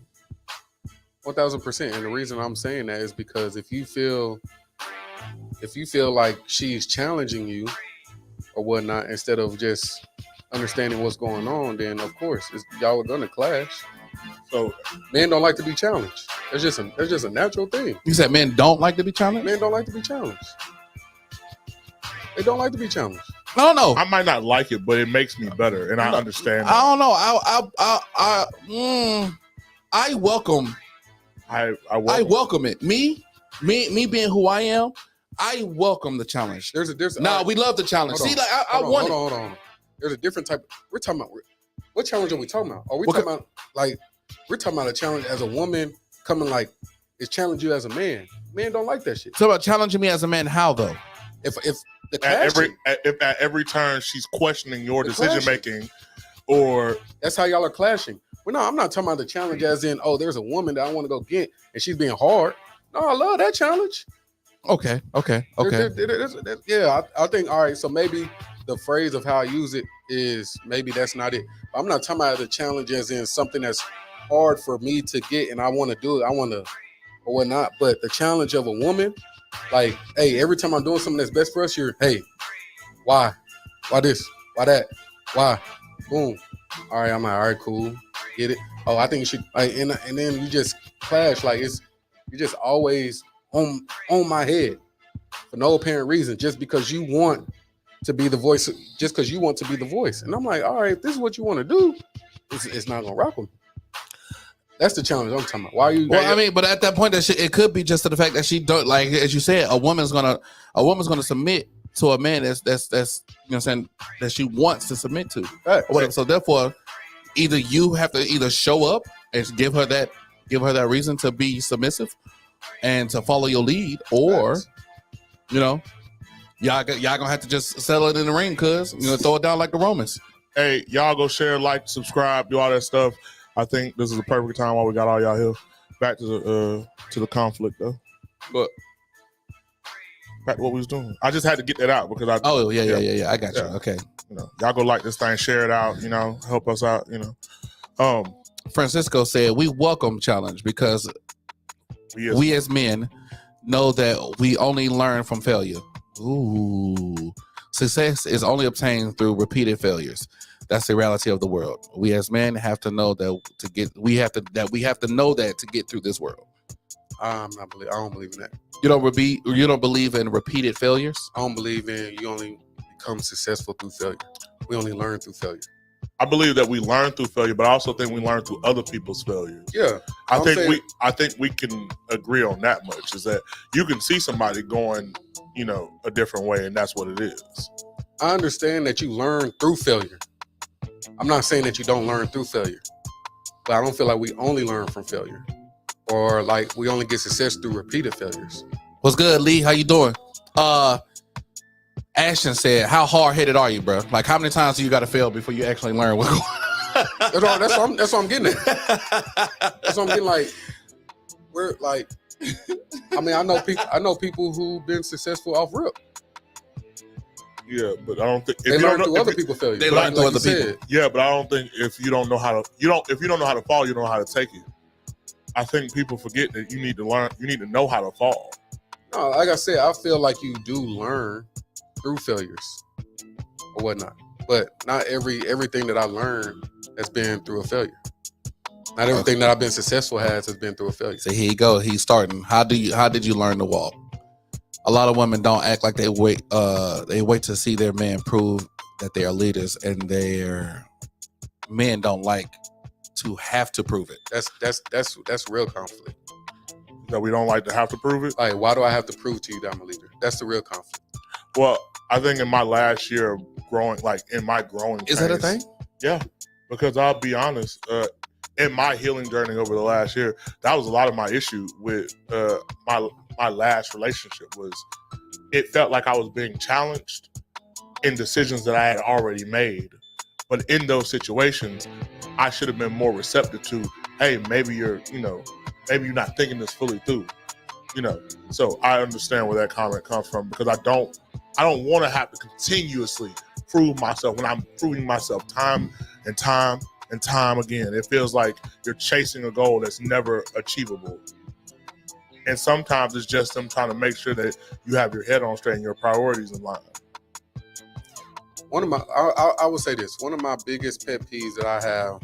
1,000%. And the reason I'm saying that is because if you feel like she's challenging you or whatnot, instead of just understanding what's going on, then of course y'all are gonna clash. So men don't like to be challenged. That's just a natural thing. You said men don't like to be challenged? Men don't like to be challenged. They don't like to be challenged. I don't know. I might not like it, but it makes me better, and I understand. I don't know. I welcome. I welcome it. Me being who I am, I welcome the challenge. We love the challenge. See, like I want it. Hold on. There's a different type. We're talking about what challenge are we talking about? Are we talking about we're talking about a challenge as a woman coming like it's challenge you as a man? Men don't like that shit. So about challenging me as a man, how though? If the at every turn she's questioning your decision making, or that's how y'all are clashing. Well, no, I'm not talking about the challenge as in, oh, there's a woman that I want to go get and she's being hard. No, I love that challenge. Okay. Yeah, I think, all right, so maybe the phrase of how I use it is maybe that's not it. I'm not talking about the challenge as in something that's hard for me to get and I want to do it. I want to or whatnot. But the challenge of a woman, like, hey, every time I'm doing something that's best for us, you're, hey, why? Why this? Why that? Why? Boom. All right, I'm like, all right, cool. Get it? Oh, I think you should. Like, and then you just clash. Like, you're just always on my head for no apparent reason, just because you want to be the voice, just because you want to be the voice. And I'm like, all right, if this is what you want to do, it's not going to rock with me. That's the challenge I'm talking about. Why are you? Well, I mean, but at that point, it could be just to the fact that she don't, like, as you said, a woman's gonna submit to a man that's you know what I'm saying, that she wants to submit to. Right. So therefore, either you have to show up and give her that reason to be submissive and to follow your lead, or you know, y'all gonna have to just settle it in the ring, cuz throw it down like the Romans. Hey, y'all go share, like, subscribe, do all that stuff. I think this is the perfect time while we got all y'all here. Back to the conflict though. But back to what we was doing. I just had to get that out because I. Oh yeah. I got you. Okay. Y'all go like this thing, share it out. Help us out. Francisco said we welcome challenge because we as men know that we only learn from failure. Ooh, success is only obtained through repeated failures. That's the reality of the world. We as men have to know that we have to know that to get through this world. I don't believe in that. You don't believe in repeated failures? I don't believe in you only become successful through failure. We only learn through failure. I believe that we learn through failure, but I also think we learn through other people's failures. Yeah. I think we can agree on that much, is that you can see somebody going, a different way, and that's what it is. I understand that you learn through failure. I'm not saying that you don't learn through failure, but I don't feel like we only learn from failure, or like we only get success through repeated failures. What's good, Lee? How you doing? Ashton said, how hard-headed are you, bro? Like, how many times do you got to fail before you actually learn what's going on? That's what I'm getting at. That's what I'm getting, like, we're like, I mean, I know people who've been successful off rip. Yeah, but I don't think they learn through other people's failures. They learn through other people. Yeah, but I don't think if you don't know how to fall, you don't know how to take it. I think people forget that you need to learn. You need to know how to fall. No, like I said, I feel like you do learn through failures or whatnot, but not everything that I learned has been through a failure. Not everything that I've been successful has been through a failure. So here you go. He's starting. How did you learn to walk? A lot of women don't act like they wait to see their man prove that they are leaders, and their men don't like to have to prove it. That's real conflict. That we don't like to have to prove it. Like, why do I have to prove to you that I'm a leader? That's the real conflict. Well, I think in my last year of growing, like in my growing is phase, that a thing? Yeah, because I'll be honest, in my healing journey over the last year, that was a lot of my issue with my last relationship. Was it felt like I was being challenged in decisions that I had already made, but in those situations, I should have been more receptive to, hey, maybe you're not thinking this fully through, So I understand where that comment comes from, because I don't want to have to continuously prove myself when I'm proving myself time and time and time again. It feels like you're chasing a goal that's never achievable. And sometimes it's just them trying to make sure that you have your head on straight and your priorities in line. I would say this, one of my biggest pet peeves that I have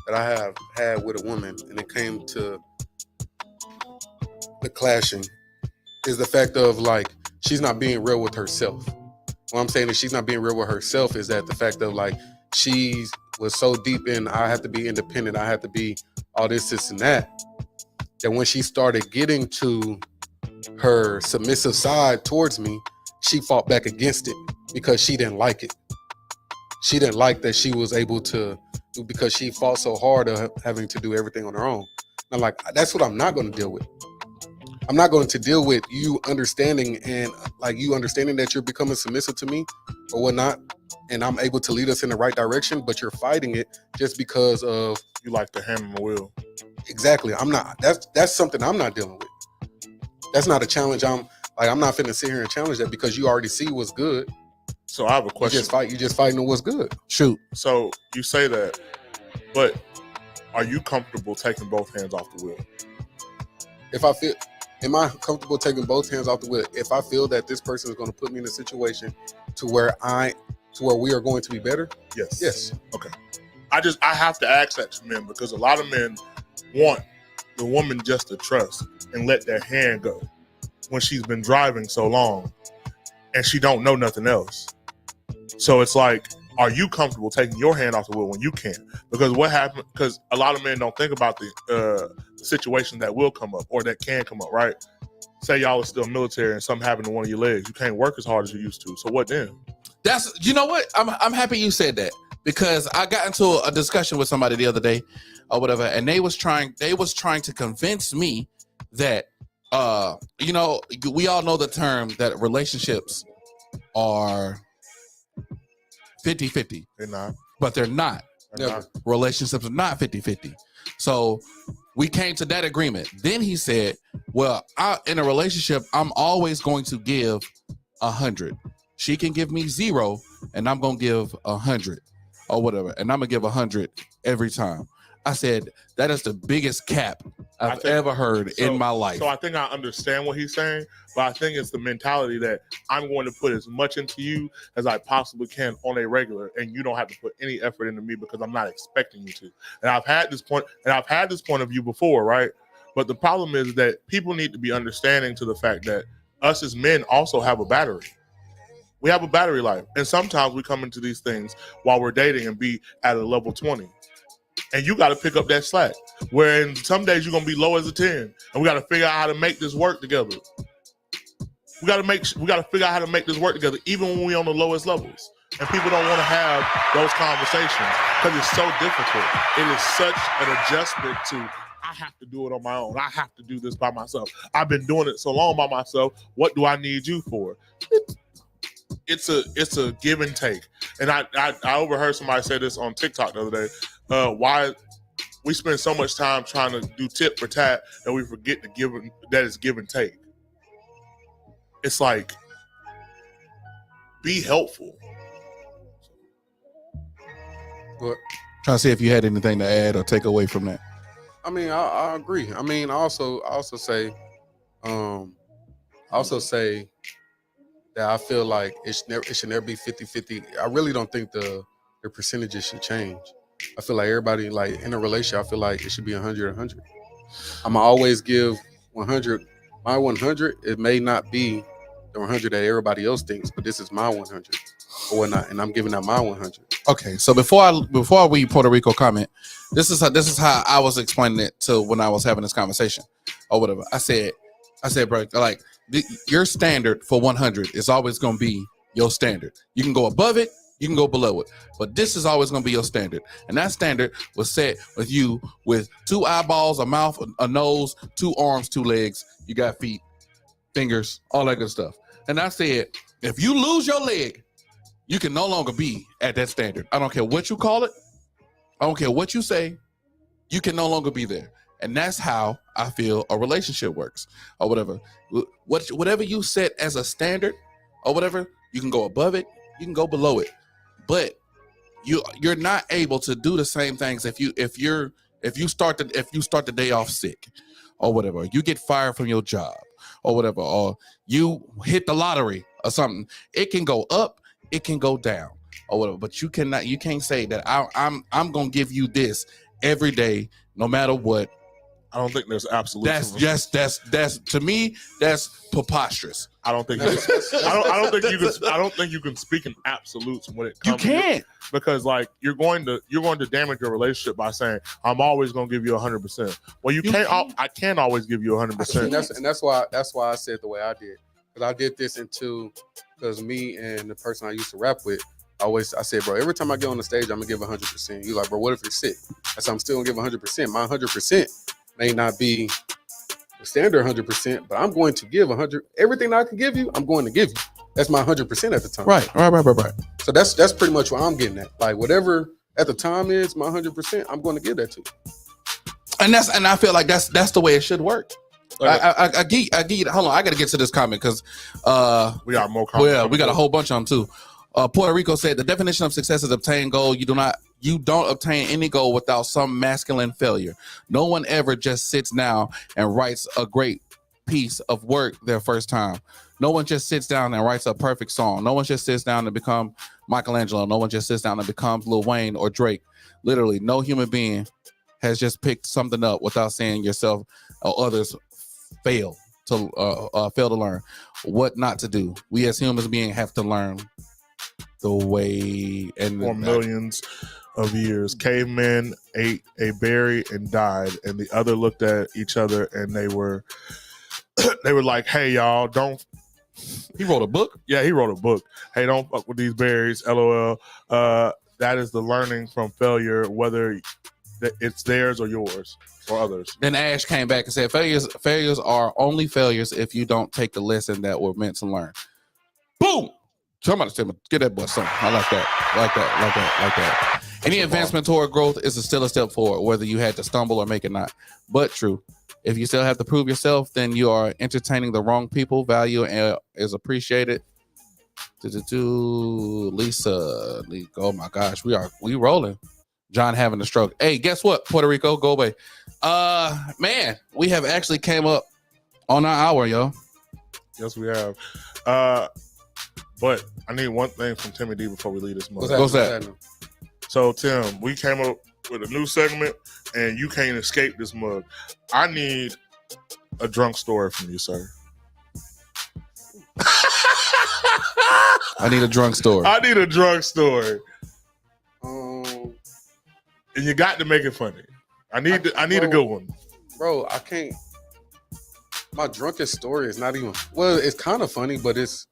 that I have had with a woman, and it came to the clashing, is the fact of like she's not being real with herself. What I'm saying is she's not being real with herself is that the fact of like she was so deep in I have to be independent, I have to be all this, and that when she started getting to her submissive side towards me, she fought back against it because she didn't like it. She didn't like that she was able to, because she fought so hard of having to do everything on her own. I'm like, that's what I'm not going to deal with. I'm not going to deal with you understanding and like you understanding that you're becoming submissive to me or whatnot, and I'm able to lead us in the right direction, but you're fighting it just because of You like the hand on the wheel. exactly. I'm not. That's something I'm not dealing with. That's not a challenge. I'm not finna sit here and challenge that because you already see what's good. So I have a question. You just fighting on what's good. Shoot. So you say that, but are you comfortable taking both hands off the wheel? Am I comfortable taking both hands off the wheel? If I feel that this person is going to put me in a situation to where we are going to be better? Yes. Yes. Okay. I have to ask that to men because a lot of men want the woman just to trust and let their hand go when she's been driving so long and she don't know nothing else. So it's like, are you comfortable taking your hand off the wheel when you can't? Because what happened? Because a lot of men don't think about the situation that will come up or that can come up, right? Say y'all are still military and something happened to one of your legs. You can't work as hard as you used to. So what then? You know what? I'm happy you said that because I got into a discussion with somebody the other day or whatever, and they was trying to convince me that we all know the term that relationships are 50-50. They're not. But they're not. They're not. Relationships are not 50-50. So we came to that agreement. Then he said, well, in a relationship, I'm always going to give 100. She can give me 0 and I'm going to give 100 or whatever. And I'm going to give 100 every time. I said, that is the biggest cap I've ever heard in my life. So I think I understand what he's saying, but I think it's the mentality that I'm going to put as much into you as I possibly can on a regular, and you don't have to put any effort into me because I'm not expecting you to. And I've had this point of view before, right? But the problem is that people need to be understanding to the fact that us as men also have a battery. We have a battery life. And sometimes we come into these things while we're dating and be at a level 20. And you got to pick up that slack. Where in some days you're gonna be low as a 10, and we got to figure out how to make this work together. We got to figure out how to make this work together, even when we're on the lowest levels. And people don't want to have those conversations because it's so difficult. It is such an adjustment to I have to do it on my own. I have to do this by myself. I've been doing it so long by myself. What do I need you for? It's a give and take. And I overheard somebody say this on TikTok the other day. Why we spend so much time trying to do tit for tat that we forget to that it's give and take. It's like, be helpful. What? Trying to see if you had anything to add or take away from that. I mean, I agree. I mean, I also say that I feel like it should never be 50-50. I really don't think the percentages should change. I feel like everybody, like in a relationship, I feel like it should be 100-100. I'm gonna always give 100. My 100, it may not be the 100 that everybody else thinks, but this is my 100 or whatnot, and I'm giving out my 100. Okay, so before we Puerto Rico comment, this is how I was explaining it to when I was having this conversation or whatever. I said, bro, like your standard for 100 is always gonna be your standard. You can go above it. You can go below it, but this is always going to be your standard. And that standard was set with you with 2 eyeballs, a mouth, a nose, 2 arms, 2 legs. You got feet, fingers, all that good stuff. And I said, if you lose your leg, you can no longer be at that standard. I don't care what you call it. I don't care what you say. You can no longer be there. And that's how I feel a relationship works or whatever. Whatever you set as a standard or whatever, you can go above it. You can go below it. But you're not able to do the same things if you start the day off sick or whatever, you get fired from your job or whatever, or you hit the lottery or something. It can go up, it can go down or whatever, but you can't say that I'm gonna give you this every day, no matter what. I don't think there's absolute. That's to me, that's preposterous. I don't think I don't think you can speak in absolutes when it comes. You can't, because like you're going to damage your relationship by saying I'm always going to give you 100%. Well, you can't. I can't always give you 100%. And that's why I said the way I did, because I did this because me and the person I used to rap with. I said, bro, every time I get on the stage, I'm gonna give 100%. You like, bro, what if it's sick? I said, I'm still gonna give 100%. My 100% may not be the standard 100%, but I'm going to give 100. Everything I can give you, I'm going to give you. That's my 100% at the time. Right. So that's pretty much what I'm getting at. Like whatever at the time is my 100%, I'm going to give that to you. And I feel like that's the way it should work. I get. Hold on, I got to get to this comment because we got more comments. Well, we got a whole bunch of them too. Puerto Rico said the definition of success is obtain goal. You don't obtain any goal without some masculine failure. No one ever just sits down and writes a great piece of work their first time. No one just sits down and writes a perfect song. No one just sits down and become Michelangelo. No one just sits down and becomes Lil Wayne or Drake. Literally, no human being has just picked something up without seeing yourself or others fail to learn what not to do. We as humans beings have to learn the way and for millions of years. Cavemen ate a berry and died, and the other looked at each other and they were like, hey y'all, don't. He wrote a book? Yeah, he wrote a book. Hey, don't fuck with these berries, LOL. That is the learning from failure, whether it's theirs or yours or others. Then Ash came back and said failures are only failures if you don't take the lesson that we're meant to learn. Boom! Somebody said, get that boy something. I like that. Any advancement toward growth is still a step forward, whether you had to stumble or make it not. But true. If you still have to prove yourself, then you are entertaining the wrong people. Value is appreciated. Lisa, oh my gosh, we rolling. John having a stroke. Hey, guess what? Puerto Rico, go away. Man, we have actually came up on our hour, yo. Yes, we have. But I need one thing from Timmy D before we leave this month. What's that? So, Tim, we came up with a new segment, and you can't escape this mug. I need a drunk story from you, sir. I need a drunk story. And you got to make it funny. I need a good one. Bro, I can't. My drunkest story is not even, well, it's kind of funny, but it's,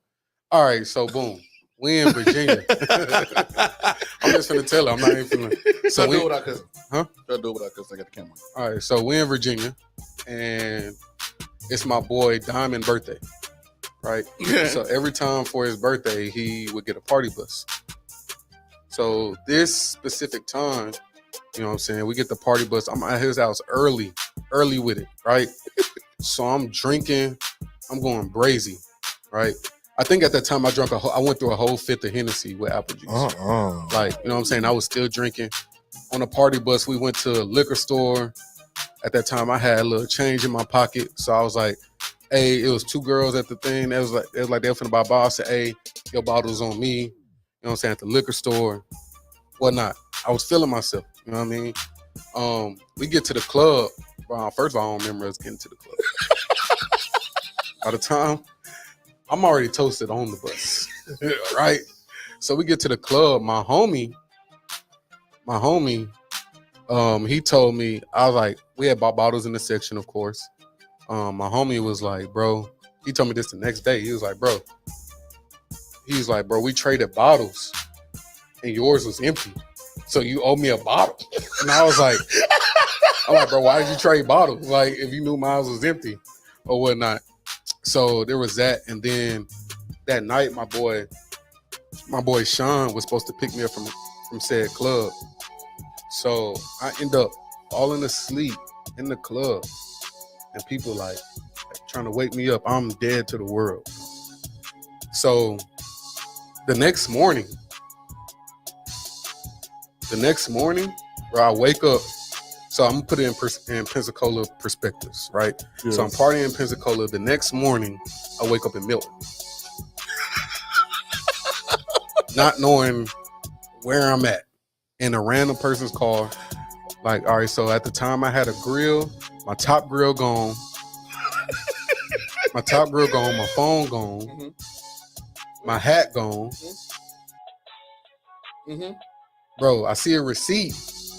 all right, so boom. We in Virginia. I'm just gonna tell her. I'm not even feeling. So do it without cussing. Huh? Do it without cussing. I got the camera. All right, so we in Virginia, and it's my boy Diamond birthday, right? So every time for his birthday, he would get a party bus. So this specific time, you know what I'm saying, we get the party bus. I'm at his house early with it, right? So I'm drinking. I'm going brazy, right? I think at that time I went through a whole fifth of Hennessy with apple juice. Like, you know what I'm saying? I was still drinking. On a party bus, we went to a liquor store. At that time, I had a little change in my pocket. So I was like, hey, it was two girls at the thing. They was like they were finna buy a bottle. I said, hey, your bottle's on me. You know what I'm saying? At the liquor store, whatnot. I was feeling myself. You know what I mean? We get to the club. Well, first of all, I don't remember us getting to the club. By the time, I'm already toasted on the bus, right? So we get to the club. My homie, he told me, I was like, we had bought bottles in the section, of course. My homie was like, bro, he told me this the next day. He was like, bro, we traded bottles and yours was empty. So you owe me a bottle. And I was like, bro, why did you trade bottles? Like, if you knew mine was empty or whatnot. So there was that, and then that night, my boy Sean was supposed to pick me up from said club. So I end up falling asleep in the club, and people like trying to wake me up. I'm dead to the world. So the next morning, where I wake up. So I'm gonna put it in Pensacola perspectives, right? Yes. So I'm partying in Pensacola. The next morning, I wake up in Milton, not knowing where I'm at, in a random person's car Like, all right, so at the time I had a grill, my top grill gone. My top grill gone, my phone gone, my hat gone. Bro, I see a receipt.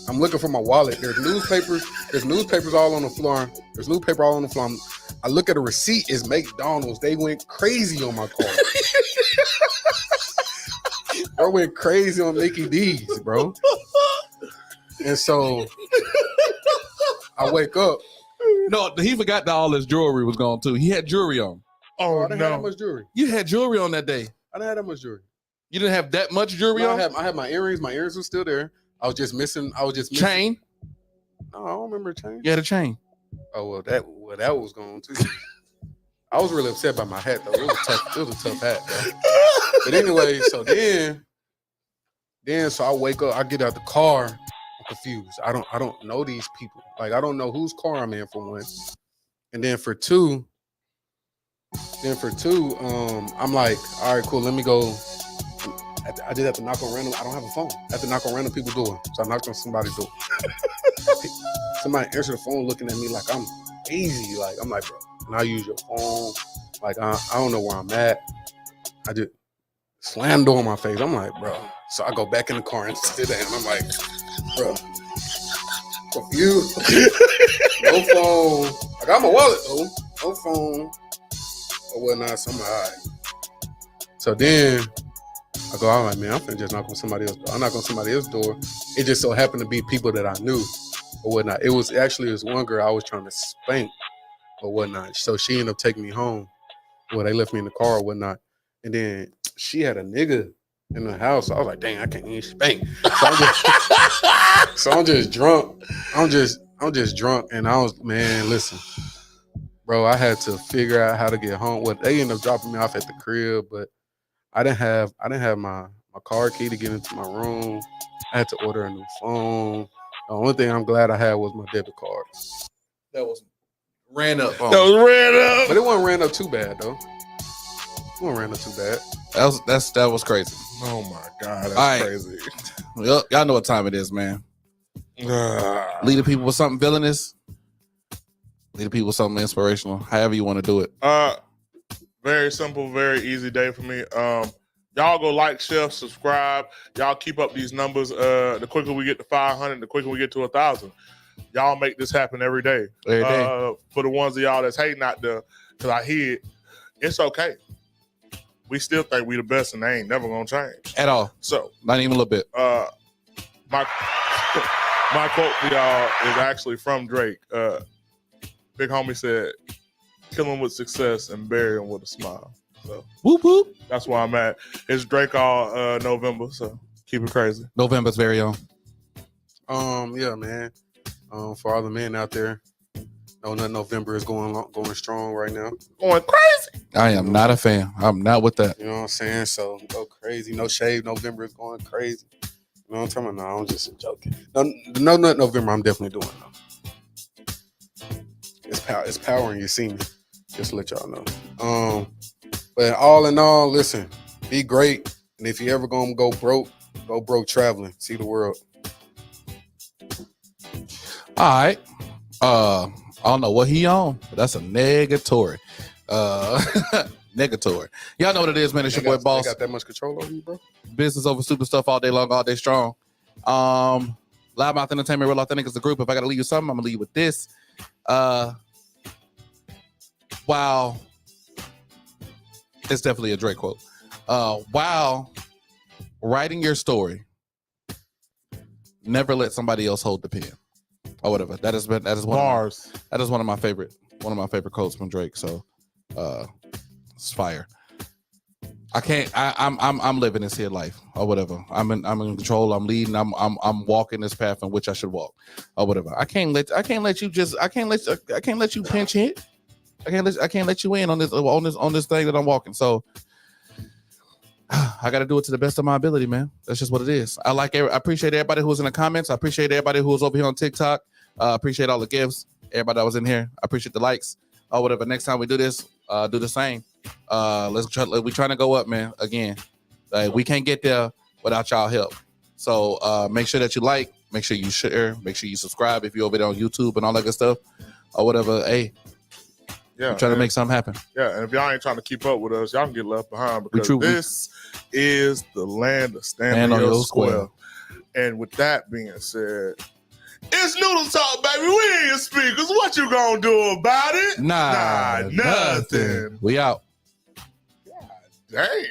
I'm looking for my wallet. There's newspapers all on the floor. There's newspaper all on the floor. I look at a receipt, it's McDonald's. They went crazy on my car. Bro went crazy on Mickey D's, bro. And so I wake up. No, he forgot that all his jewelry was gone too. He had jewelry on. Oh, I didn't have that much jewelry. You had jewelry on that day. I didn't have that much jewelry. You didn't have that much jewelry on? I had my earrings. My earrings were still there. I was just missing. Chain? No, I don't remember a chain. You had a chain. Oh, well, that was gone too. I was really upset by my hat though. It was a tough hat, bro. But anyway, so so I wake up, I get out the car, I'm confused. I don't know these people. Like, I don't know whose car I'm in, for one. And then for two, I'm like, all right, cool, let me go. I did have to knock on random. I don't have a phone. I have to knock on random people's door. So I knocked on somebody's door. Somebody answered the phone looking at me like I'm crazy. Like, I'm like, bro, can I use your phone? Like, I don't know where I'm at. I just slammed the door in my face. I'm like, bro. So I go back in the car and sit down. I'm like, bro, confused. No phone. I got my wallet though. No phone or whatnot. So I'm like, all right. So then I go, all right, man, I'm finna just knock on somebody else's door. I knock on somebody else's door. It just so happened to be people that I knew or whatnot. It was one girl I was trying to spank or whatnot. So she ended up taking me home. Well, they left me in the car or whatnot. And then she had a nigga in the house. So I was like, dang, I can't even spank. So I'm just drunk. I'm just drunk. And I was, man, listen, bro, I had to figure out how to get home. Well, they ended up dropping me off at the crib, but I didn't have my car key to get into my room. I had to order a new phone. The only thing I'm glad I had was my debit card. That was ran up. That was ran up. But it wasn't ran up too bad though. It wasn't ran up too bad. That was crazy. Oh my God, that's crazy. Well, y'all know what time it is, man. Lead the people with something villainous. Lead the people with something inspirational. However you want to do it. Very simple, very easy day for me. Y'all go like, share, subscribe. Y'all keep up these numbers. The quicker we get to 500, the quicker we get to 1,000. Y'all make this happen every day. Every day. For the ones of y'all that's hating out there, because I hear it, it's okay. We still think we the best, and they ain't never gonna change At all. So not even a little bit. My quote for y'all is actually from Drake. Big homie said, "Kill him with success and bury him with a smile." So whoop whoop. That's where I'm at. It's Drake all November, so keep it crazy. November's very own. Yeah, man. For all the men out there, know that November is going strong right now. Going crazy. I am not a fan. I'm not with that. You know what I'm saying? So go crazy. No shave. November is going crazy. You know what I'm talking about? No, I'm just joking. No, not November. I'm definitely doing though. It's power in your semen. Just to let y'all know. But all in all, listen, be great. And if you ever gonna go broke traveling. See the world. All right. I don't know what he on, but that's a negatory. Negatory. Y'all know what it is, man. It's your boy Boss. Got that much control over you, bro? Business over stupid stuff all day long, all day strong. Loudmouth Entertainment, Real Authentic is the group. If I gotta leave you something, I'm gonna leave you with this. Wow. It's definitely a Drake quote. While writing your story, never let somebody else hold the pen. Or whatever. That is one bars. That is one of my favorite quotes from Drake. So it's fire. I'm living this here life or whatever. I'm in control. I'm leading. I'm walking this path in which I should walk or whatever. I can't let you pinch hit. I can't let you in on this thing that I'm walking. So I got to do it to the best of my ability, man. That's just what it is. I appreciate everybody who was in the comments. I appreciate everybody who was over here on TikTok. Appreciate all the gifts. Everybody that was in here. I appreciate the likes or whatever. Next time we do this, do the same. We're trying to go up, man. Again, we can't get there without y'all help. So make sure that you like, Make sure you share. Make sure you subscribe if you're over there on YouTube and all that good stuff or whatever. Hey, Yeah, I'm trying to make something happen. Yeah, and if y'all ain't trying to keep up with us, y'all can get left behind because true. this is the land of Stand on Your Square. And with that being said, it's Noodle Talk, baby. We in your speakers. What you gonna do about it? Nah, nothing. We out. God dang.